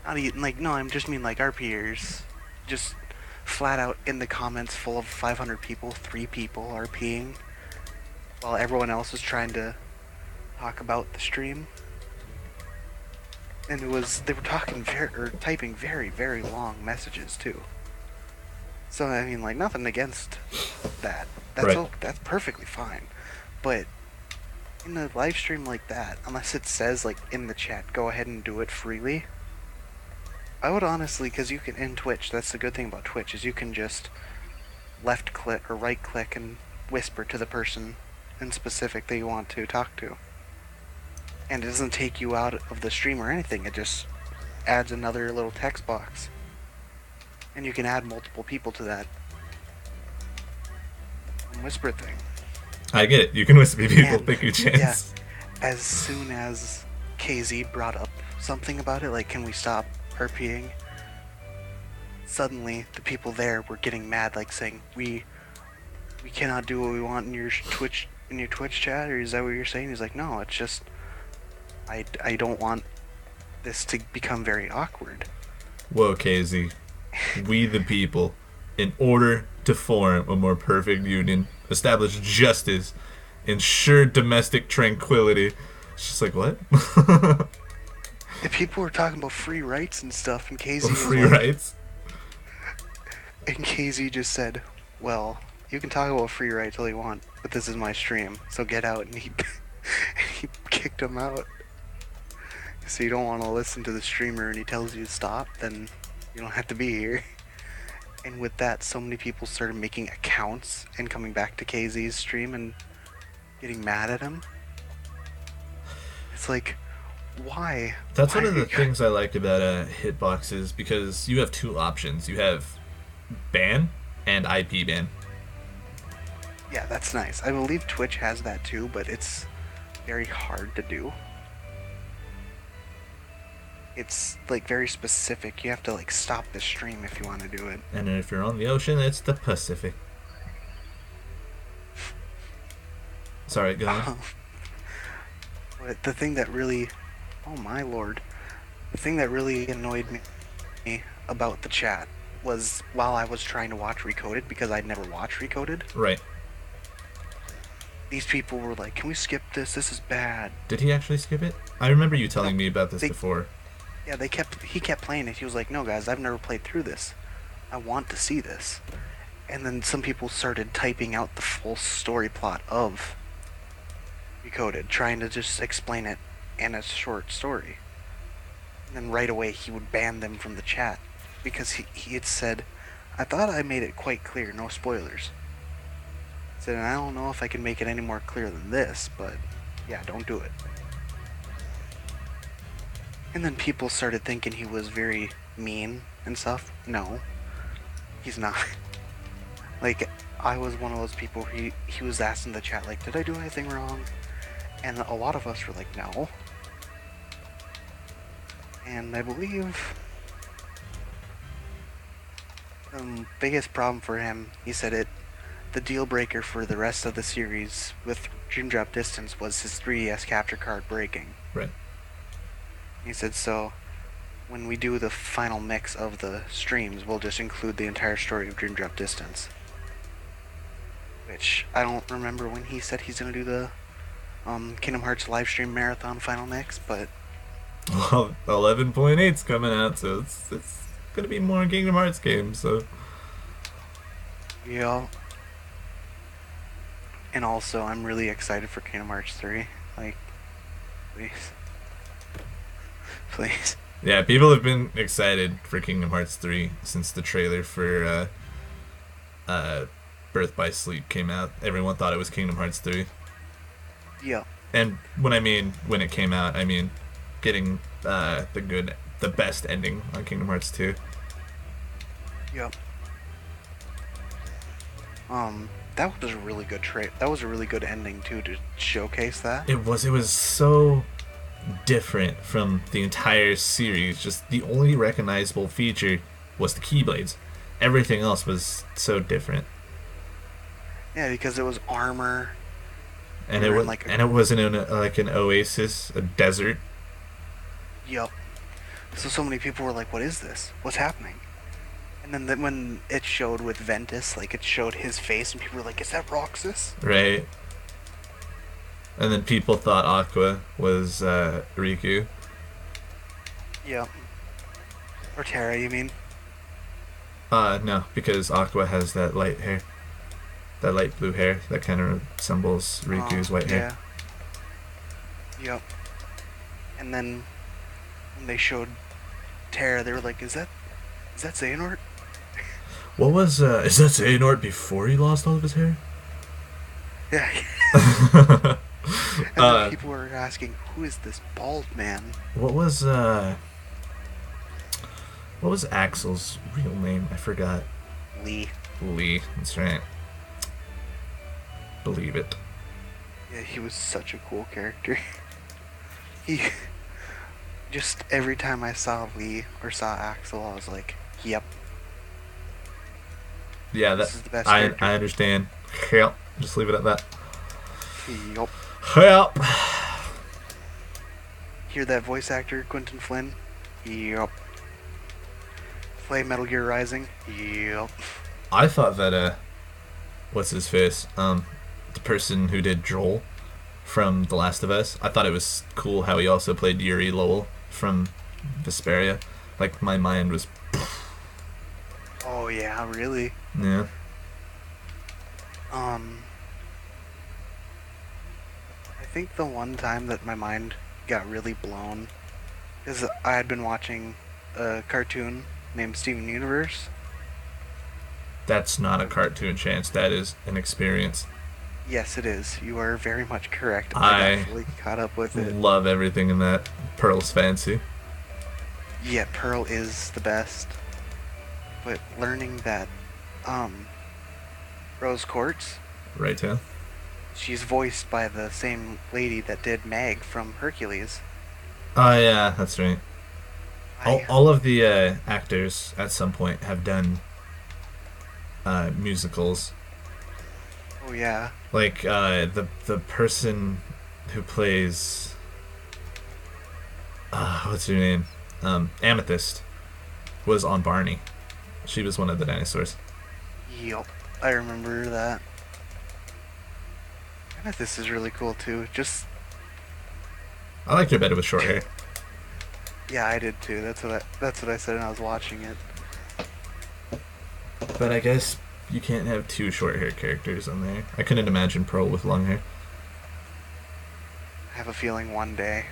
not even like, no, I just mean like our peers, just flat out in the comments full of 500 people, 3 people are peeing, while everyone else is trying to talk about the stream. And they were talking typing very, very long messages too. So I mean, like, nothing against that. Right. That's perfectly fine. But in a live stream like that, unless it says like in the chat, go ahead and do it freely. I would honestly, because you can in Twitch. That's the good thing about Twitch is you can just left click or right click and whisper to the person in specific that you want to talk to. And it doesn't take you out of the stream or anything. It just adds another little text box. And you can add multiple people to that whisper thing. I get it. You can whisper people, And, take your chance. Yeah, as soon as KZ brought up something about it, like, can we stop RPing? Suddenly, the people there were getting mad, like saying, we cannot do what we want in your Twitch chat, or is that what you're saying? He's like, no, it's just I don't want this to become very awkward. Whoa, KZ. We the people, in order to form a more perfect union, establish justice, ensure domestic tranquility. It's just like, what? If people were talking about free rights and stuff, and KZ was Free like, rights? and KZ just said, well, you can talk about free rights all you want, but this is my stream, so get out. And he kicked him out. So you don't want to listen to the streamer and he tells you to stop, then you don't have to be here. And with that, so many people started making accounts and coming back to KZ's stream and getting mad at him. It's like, why? That's Why one of are the you things I liked about Hitboxes, because you have 2 options. You have ban and IP ban. Yeah, that's nice. I believe Twitch has that too, but it's very hard to do. It's like very specific. You have to like stop the stream if you want to do it. And if you're on the ocean, it's the Pacific. Sorry, go on. But the thing that really, oh my lord, the thing that really annoyed me about the chat was while I was trying to watch Recoded, because I'd never watched Recoded, Right. these people were like, can we skip this? This is bad. Did he actually skip it? I remember you telling me about this they- before. Yeah, he kept playing it. He was like, no guys, I've never played through this. I want to see this. And then some people started typing out the full story plot of Recoded, trying to just explain it in a short story. And then right away he would ban them from the chat because he had said, I thought I made it quite clear, no spoilers. He said, and I don't know if I can make it any more clear than this, but yeah, don't do it. And then people started thinking he was very mean and stuff. No, he's not. Like, I was one of those people, he was asked in the chat, like, did I do anything wrong? And a lot of us were like, no. And I believe the biggest problem for him, he said the deal breaker for the rest of the series with Dream Drop Distance was his 3DS capture card breaking. Right. He said, so when we do the final mix of the streams, we'll just include the entire story of Dream Drop Distance. Which, I don't remember when he said he's going to do the Kingdom Hearts live stream marathon final mix, but Well, 11.8's coming out, so it's gonna be more Kingdom Hearts games, so... yeah. And also, I'm really excited for Kingdom Hearts 3. Like, please. Please. Yeah, people have been excited for Kingdom Hearts 3 since the trailer for Birth by Sleep came out. Everyone thought it was Kingdom Hearts 3. Yeah. And when it came out, I mean getting the the best ending on Kingdom Hearts 2. Yep. That was a really good that was a really good ending too to showcase that. It was so different from the entire series. Just the only recognizable feature was the Keyblades. Everything else was so different. Yeah, because it was armor. And You it were was in, like, and it wasn't in like an oasis, a desert. Yup. So many people were like, "What is this? What's happening?" And then when it showed with Ventus, like it showed his face, and people were like, "Is that Roxas?" Right. And then people thought Aqua was Riku. Yep. Or Terra, you mean? No, because Aqua has that light hair. That light blue hair that kind of resembles Riku's white hair. Yep. And then when they showed Terra, they were like, "Is that Xehanort?" What was, is that Xehanort before he lost all of his hair? Yeah. uh, And then people were asking, "Who is this bald man?" what was Axel's real name? I forgot. Lee. Lee, that's right. Believe it. Yeah, he was such a cool character. He just every time I saw Lee or saw Axel, I was like, "Yep, Yeah, this is the best I character." understand. Yep, just leave it at that. Yup. Yep. Hear that voice actor, Quentin Flynn? Yup. Play Metal Gear Rising? Yup. I thought that what's his face? The person who did Joel from The Last of Us. I thought it was cool how he also played Yuri Lowell from Vesperia. Like my mind was Oh yeah, really? yeah. I think the one time that my mind got really blown is I had been watching a cartoon named Steven Universe. That's not a cartoon, Chance. That is an experience. Yes, it is. You are very much correct. I got fully caught up with it. Love everything in that. Pearl's fancy. Yeah, Pearl is the best. But learning that, Rose Quartz, Right, Tail? she's voiced by the same lady that did Meg from Hercules. Oh yeah, that's right. I- All of the actors at some point have done musicals. Oh yeah. Like the person who plays what's her name? Amethyst was on Barney. She was one of the dinosaurs. Yup. I remember that. And this is really cool too. Just I liked her better with short hair. yeah, I did too. That's what I said when I was watching it. But I guess you can't have two short hair characters on there. I couldn't imagine Pearl with long hair. I have a feeling one day,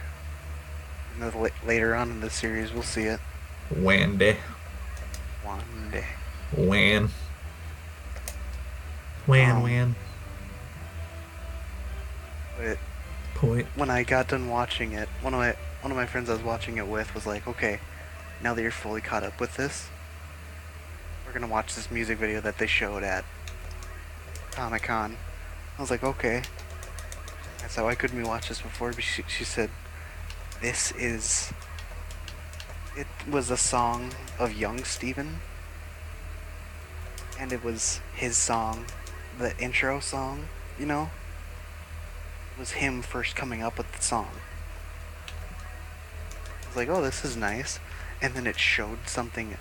later on in the series, we'll see it. Wandy. One day. Wan. Wan Um, Wan. But Point. when I got done watching it, one of my friends I was watching it with was like, "Okay, now that you're fully caught up with this, we're gonna watch this music video that they showed at Comic-Con." I was like, "Okay." That's how I couldn't watch this before, but she said, "This is." It was a song of young Steven, and it was his song, the intro song, you know? It was him first coming up with the song. I was like, "Oh, this is nice." And then it showed something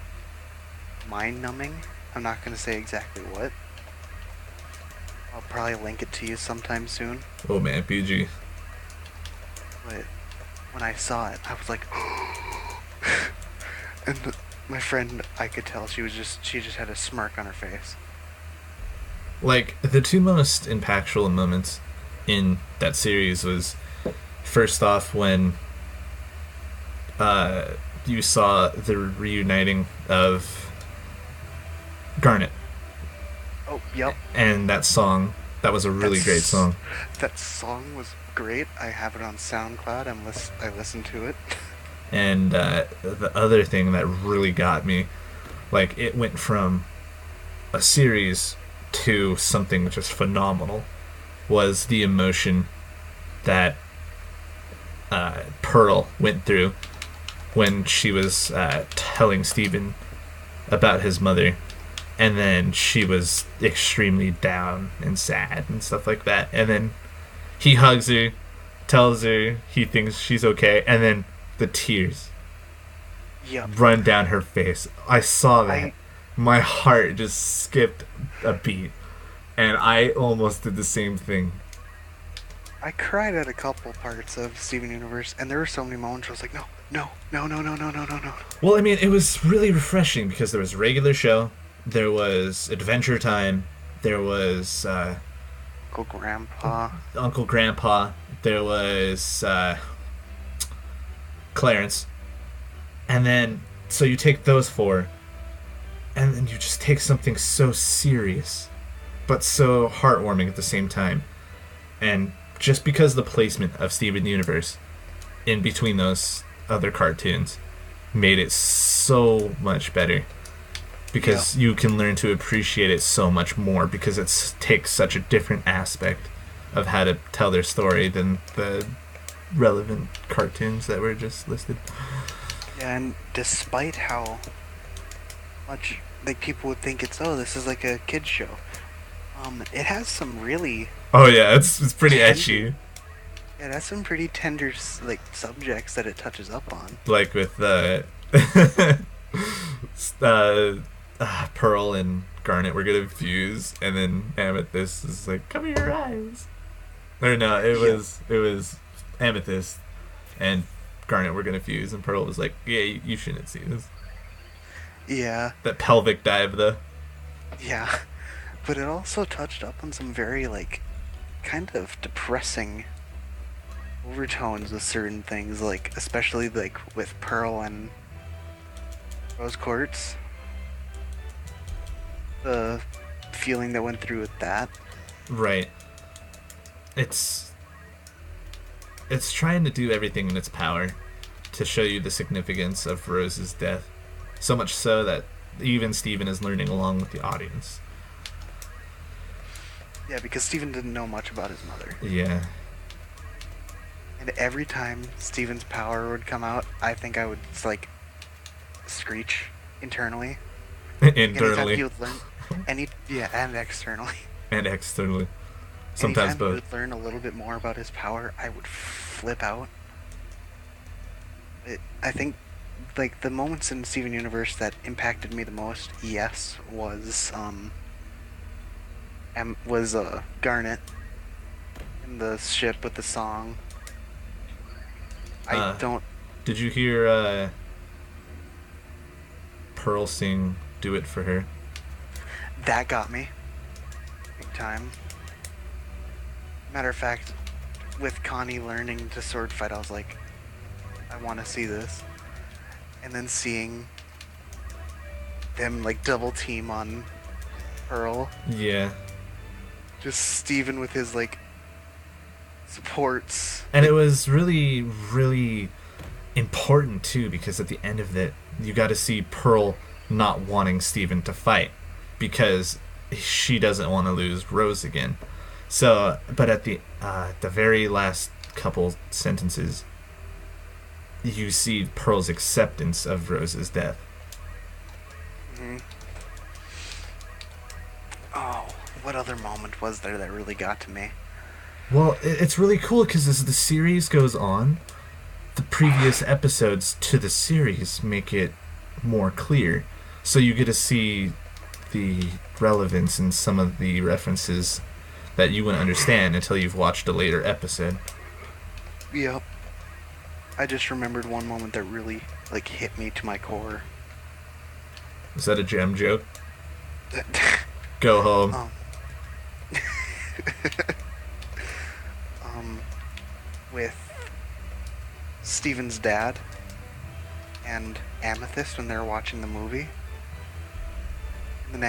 mind-numbing. I'm not going to say exactly what. I'll probably link it to you sometime soon. Oh man, PG. But when I saw it, I was like, and my friend, I could tell she just had a smirk on her face. Like the two most impactful moments in that series was first off when you saw the reuniting of Garnet Oh, yep. and that song. That was a really great song. That song was great. I have it on SoundCloud. I listened to it. And the other thing that really got me, like, it went from a series to something just phenomenal, was the emotion that Pearl went through when she was telling Steven about his mother, and then she was extremely down and sad and stuff like that, and then he hugs her, tells her he thinks she's okay, and then the tears Yep. run down her face. I saw that. I- My heart just skipped a beat, and I almost did the same thing. I cried at a couple parts of Steven Universe, and there were so many moments where I was like, no, no, no, no, no, no, no, no, no. Well, I mean, it was really refreshing because there was a regular show, there was Adventure Time, there was Uncle Grandpa. Uncle Grandpa, there was Clarence, and then so you take those four, and then you just take something so serious, but so heartwarming at the same time, and just because the placement of Steven Universe in between those other cartoons made it so much better, because you can learn to appreciate it so much more because it takes such a different aspect of how to tell their story than the relevant cartoons that were just listed. Yeah, and despite how much like people would think it's this is like a kid's show, it has some really Oh yeah, it's pretty etchy, it has some pretty tender like subjects that it touches up on. like with Pearl and Garnet were gonna fuse, and then Amethyst is like, "Cover your eyes." Or no, it was Amethyst and Garnet were gonna fuse, and Pearl was like, "Yeah, you shouldn't see this." Yeah, That pelvic dive, though. yeah, but it also touched up on some very like kind of depressing overtones with certain things, like especially like with Pearl and Rose Quartz. The feeling that went through with that. Right. It's trying to do everything in its power to show you the significance of Rose's death. So much so that even Steven is learning along with the audience. Yeah, because Steven didn't know much about his mother. Yeah. And every time Steven's power would come out, I think I would like screech internally. Anytime Internally he would learn and externally. and externally. Sometimes Anytime both. he would learn a little bit more about his power, I would flip out. I think like the moments in Steven Universe that impacted me the most, yes, was Garnet in the ship with the song. I don't. Did you hear Pearl sing "Do It for Her"? That got me big time. Matter of fact, with Connie learning to sword fight, I was like, I want to see this. And then seeing them like double team on Pearl, Yeah. just Steven with his like supports. And it was really, really important too, because at the end of it, you got to see Pearl not wanting Steven to fight because she doesn't want to lose Rose again. So, but at the very last couple sentences, you see Pearl's acceptance of Rose's death. Oh, what other moment was there that really got to me? Well, it's really cool because as the series goes on, the previous episodes to the series make it more clear. So you get to see the relevance in some of the references that you wouldn't understand until you've watched a later episode. Yep. I just remembered one moment that really like hit me to my core. Was that a gem joke? Go home. With Steven's dad and Amethyst when they were watching the movie. And then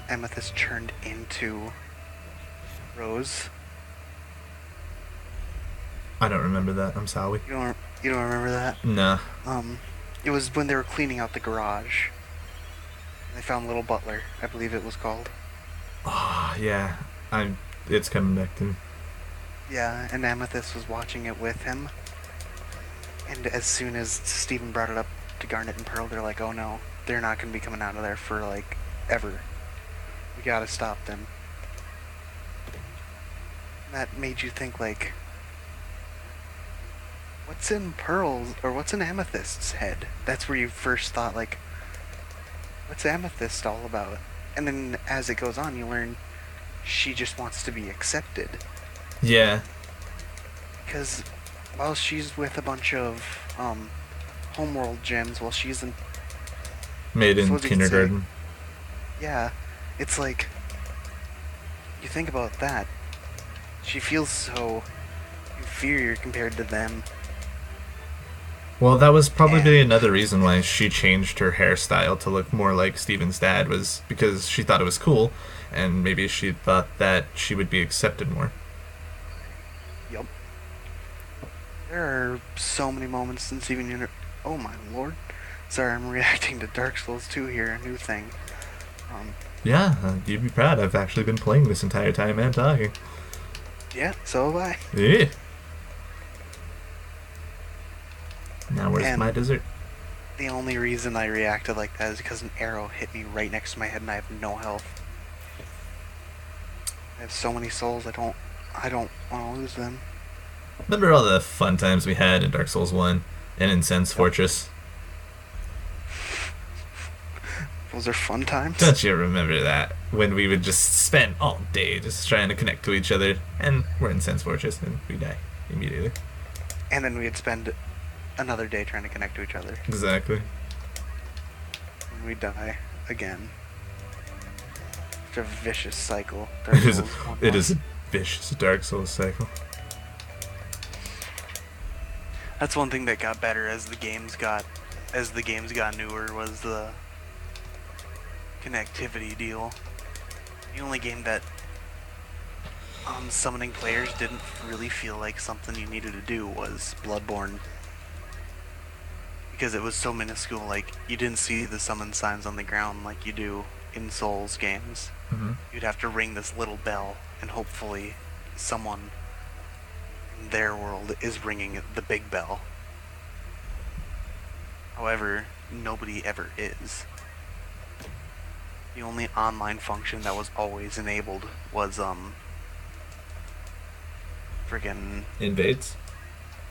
Amethyst turned into Rose. I don't remember that. I'm sorry. You don't remember that? Nah. It was when they were cleaning out the garage. They found Little Butler, I believe it was called. Oh, yeah. It's coming back to me. Yeah, and Amethyst was watching it with him. And as soon as Steven brought it up to Garnet and Pearl, they're like, oh no, they're not going to be coming out of there for, like, ever. We gotta stop them. That made you think, like, what's in Pearl's, or what's in Amethyst's head? That's where you first thought, like, what's Amethyst all about? And then as it goes on, you learn she just wants to be accepted. Yeah. Because while she's with a bunch of homeworld gems, while she's in... Made in suppose you could kindergarten. say- yeah, it's like, you think about that, she feels so inferior compared to them. Well, that was probably And- another reason why she changed her hairstyle to look more like Steven's dad, was because she thought it was cool, and maybe she thought that she would be accepted more. Yup. There are so many moments in Steven Universe. Oh my lord. Sorry, I'm reacting to Dark Souls 2 here, a new thing. Yeah, you'd be proud. I've actually been playing this entire time and talking. Yeah, so have I. Yeah. Now where's And- my dessert? The only reason I reacted like that is because an arrow hit me right next to my head and I have no health. I have so many souls, I don't want to lose them. Remember all the fun times we had in Dark Souls 1 and in Sen's Fortress? Those are fun times. Don't you remember that? When we would just spend all day just trying to connect to each other, and we're in Sen's Fortress and we die immediately. And then we'd spend another day trying to connect to each other. Exactly. And we'd die again. It's a vicious cycle. Dark It is, Souls 1 it was. is a vicious Dark Souls cycle. That's one thing that got better as the games got newer, was the connectivity deal. The only game that summoning players didn't really feel like something you needed to do was Bloodborne. Because it was so minuscule, like, you didn't see the summon signs on the ground like you do in Souls games. Mm-hmm. You'd have to ring this little bell, and hopefully someone in their world is ringing the big bell. However, nobody ever is. The only online function that was always enabled was, friggin' Invades?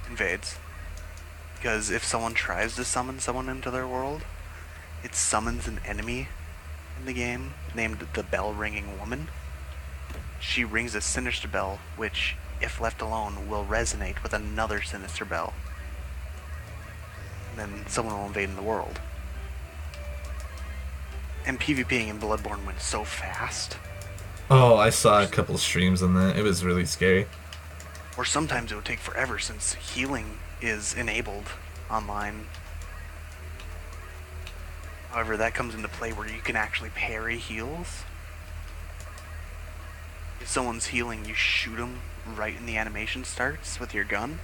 invades. Because if someone tries to summon someone into their world, it summons an enemy in the game named the Bell Ringing Woman. She rings a sinister bell, which, if left alone, will resonate with another sinister bell. And then someone will invade in the world. And PvPing in Bloodborne went so fast. Oh, I saw a couple streams on that. It was really scary. Or sometimes it would take forever since healing is enabled online. However, that comes into play where you can actually parry heals. If someone's healing, you shoot them right when the animation starts with your gun,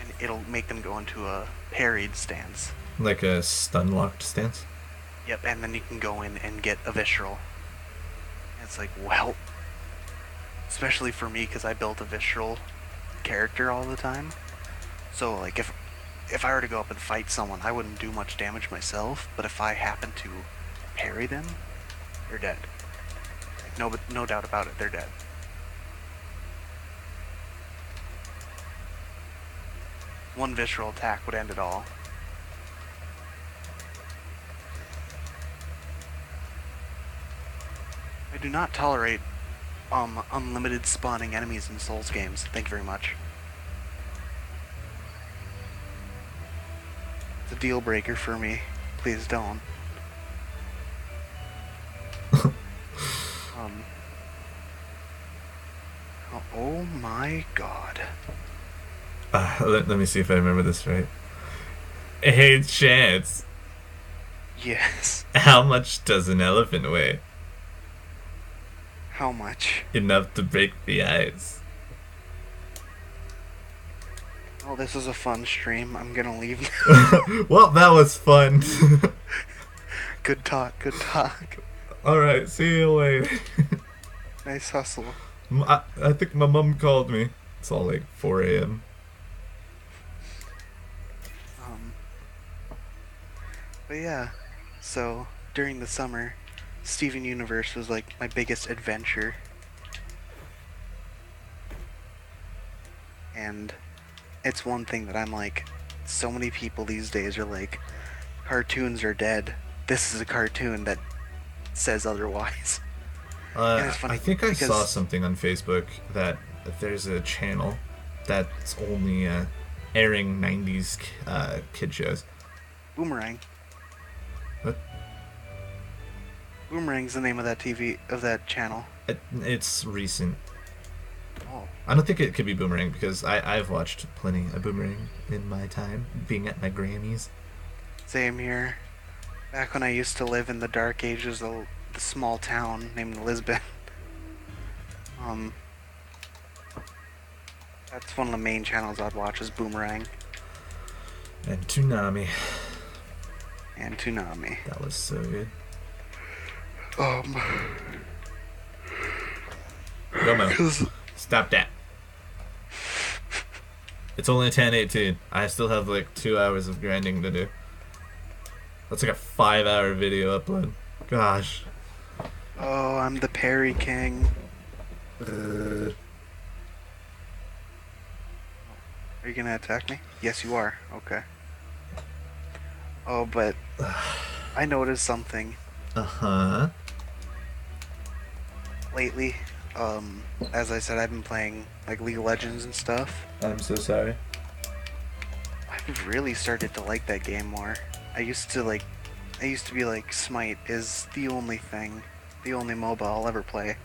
and it'll make them go into a parried stance. Like a stun-locked stance. Yep, and then you can go in and get a visceral. And it's like, well, especially for me, because I built a visceral character all the time. So, like, if I were to go up and fight someone, I wouldn't do much damage myself, but if I happen to parry them, they're dead. Like, no doubt about it, they're dead. One visceral attack would end it all. I do not tolerate unlimited spawning enemies in Souls games. Thank you very much. It's a deal breaker for me. Please don't. Oh my god. Let me see if I remember this right. Hey, Chance. Yes. How much does an elephant weigh? How much? Enough to break the ice. Well, this was a fun stream. I'm gonna leave. Well, that was fun. Good talk. Good talk. All right, see you later. Nice hustle. I think my mom called me. It's all like 4 a.m. But yeah, so during the summer, Steven Universe was like my biggest adventure. And it's one thing that I'm like, so many people these days are like, cartoons are dead. This is a cartoon that says otherwise. And it's funny I think I because- saw something on Facebook that there's a channel that's only airing 90s kid shows. Boomerang. What? Boomerang's the name of that channel. It's recent. Oh. I don't think it could be Boomerang because I've watched plenty of Boomerang in my time, being at my Grammys. Same here. Back when I used to live in the dark ages of the small town named Lisbon. That's one of the main channels I'd watch is Boomerang And Toonami. and Toonami. That was so good. Go, Mo. 'Cause Stop that. It's only 10:18. I still have like 2 hours of grinding to do. That's like a 5-hour video upload. Gosh. oh, I'm the Perry King. Are you gonna attack me? Yes, you are. Okay. Oh, but I noticed something Uh-huh. lately. As I said, I've been playing like League of Legends and stuff. I'm so sorry. I've really started to like that game more. I used to be like, Smite is the only thing, the only MOBA I'll ever play.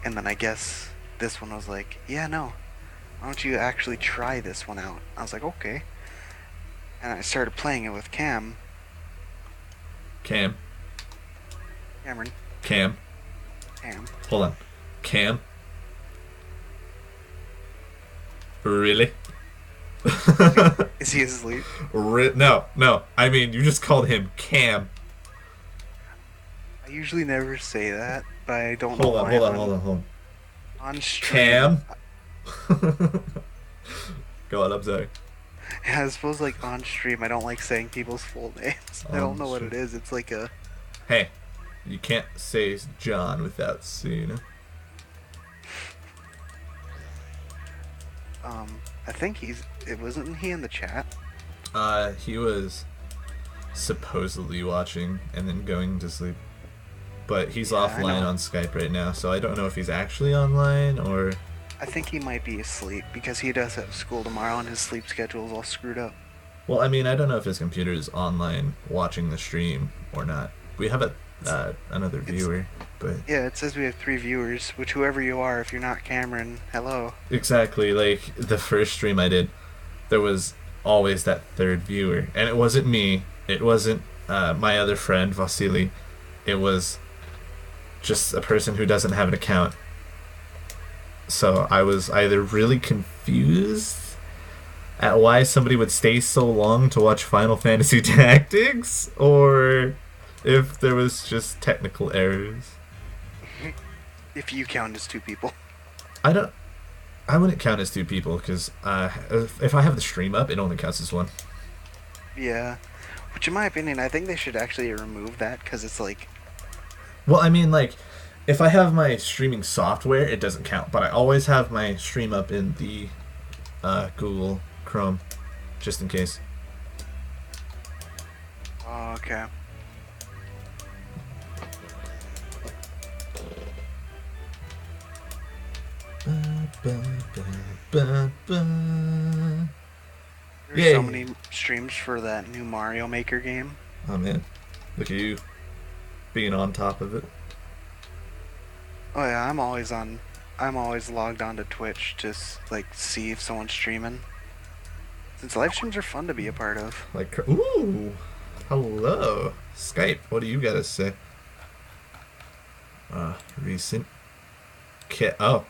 And then I guess this one was like, yeah, no, why don't you actually try this one out? I was like, okay. And I started playing it with Cameron. Cam. Cam. Hold on. Cam. Really? Is he asleep? No. I mean, you just called him Cam. I usually never say that, but I don't know Hold why on. on stream. Cam. Go on, I'm sorry. Yeah, I suppose like on stream I don't like saying people's full names. I don't know what it is. It's like a Hey, you can't say John without C, you know? I think wasn't he in the chat? He was supposedly watching and then going to sleep. But he's Yeah, I offline know. on Skype right now, so I don't know if he's actually online or... I think he might be asleep because he does have school tomorrow and his sleep schedule is all screwed up. Well, I mean, I don't know if his computer is online watching the stream or not. We have another viewer, but... Yeah, it says we have 3 viewers, which whoever you are, if you're not Cameron, hello. Exactly, like, the first stream I did, there was always that third viewer. And it wasn't me, it wasn't my other friend, Vasily. It was just a person who doesn't have an account. So I was either really confused at why somebody would stay so long to watch Final Fantasy Tactics, or if there was just technical errors. If you count as 2 people. I wouldn't count as 2 people, because if I have the stream up, it only counts as 1. Yeah. Which in my opinion, I think they should actually remove that because it's like... Well, I mean, like, if I have my streaming software, it doesn't count, but I always have my stream up in the Google Chrome, just in case. Oh, okay. There's so Yay. many streams for that new Mario Maker game. Oh man, look at you being on top of it. Oh yeah, I'm always logged on to Twitch to like see if someone's streaming. Since live streams are fun to be a part of. Like, ooh, hello, Skype. What do you gotta say? Recent kit. Oh,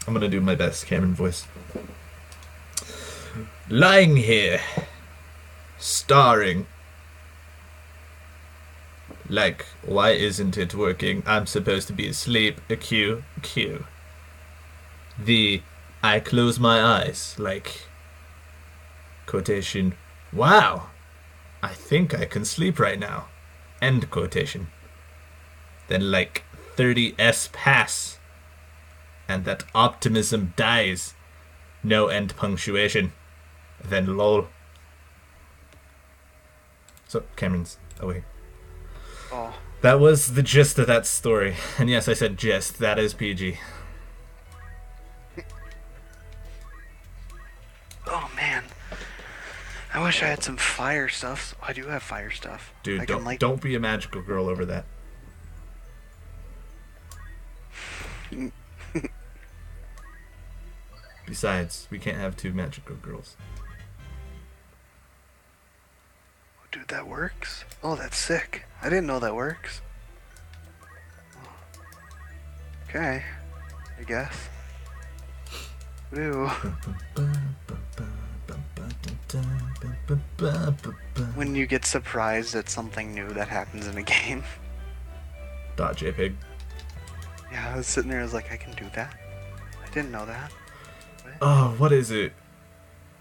I'm gonna do my best Cameron voice. Lying here, starring. Like, why isn't it working? I'm supposed to be asleep. A Q. The I close my eyes, like, quotation. Wow, I think I can sleep right now. End quotation. Then like 30s pass, and that optimism dies. No end punctuation. Then lol. So Cameron's away. Oh, That was the gist of that story. And yes, I said gist. That is PG. oh man. I wish I had some fire stuff. I do have fire stuff. Dude, I can, don't be a magical girl over that. Besides, we can't have two magical girls. Dude, that works? Oh, that's sick. I didn't know that works. Okay. I guess. Ew. When you get surprised at something new that happens in a game. .jpg. Yeah, I was sitting there, I was like, I can do that? I didn't know that. Oh, what is it?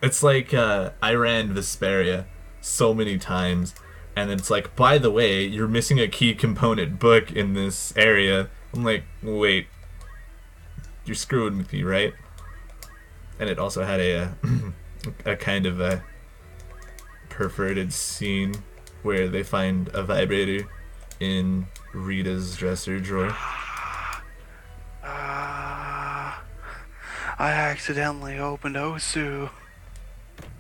It's like I ran Vesperia so many times, and it's like, by the way, you're missing a key component book in this area. I'm like, wait, you're screwing with me, right? And it also had a a kind of a perverted scene where they find a vibrator in Rita's dresser drawer. I accidentally opened Osu.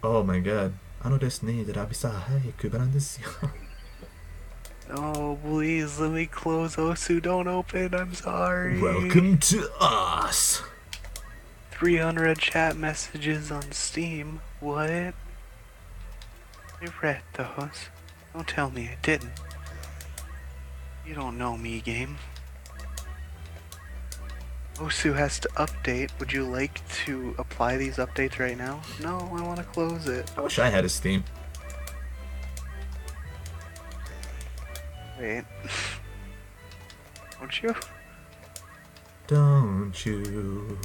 Oh my god. ですね、でラビさん、はい、配るんですよ。Oh, please let me close Osu. Don't open. I'm sorry. Welcome to us. 300 chat messages on Steam. What? I read those. Don't tell me I didn't. You don't know me, game. Osu has to update. Would you like to apply these updates right now? No, I want to close it. I wish I had a Steam. Wait. Don't you? Don't you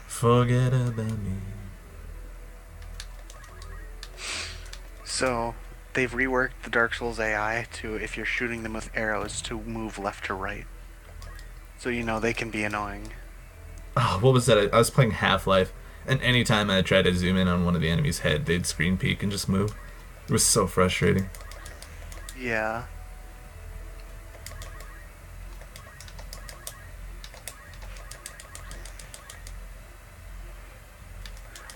forget about me. So, they've reworked the Dark Souls AI to, if you're shooting them with arrows, to move left to right. So you know they can be annoying. Oh, what was that? I was playing Half-Life, and anytime I tried to zoom in on one of the enemy's head, they'd screen peek and just move. It was so frustrating. Yeah.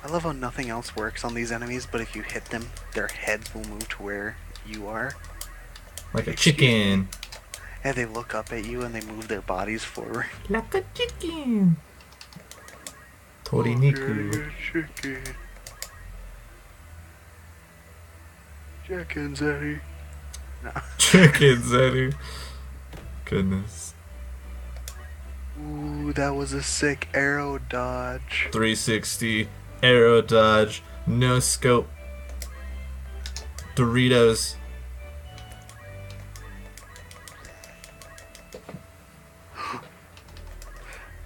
I love how nothing else works on these enemies, but if you hit them, their heads will move to where you are. Like a chicken. And they look up at you and they move their bodies forward. Like a chicken. Toriniku. Chicken. Chicken, Zeddy. No. Chicken, Zeddy. Goodness. Ooh, that was a sick arrow dodge. 360, arrow dodge, no scope. Doritos.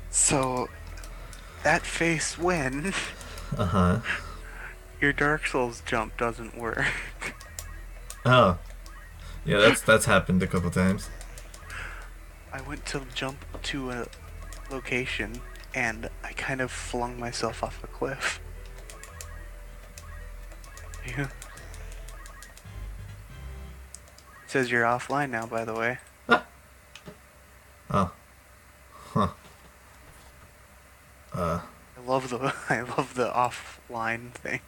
So, that face when Uh-huh. your Dark Souls jump doesn't work. Oh. Yeah, that's happened a couple times. I went to jump to a location and I kind of flung myself off a cliff. Yeah. It says you're offline now, by the way. Oh. Huh. I love the offline thing.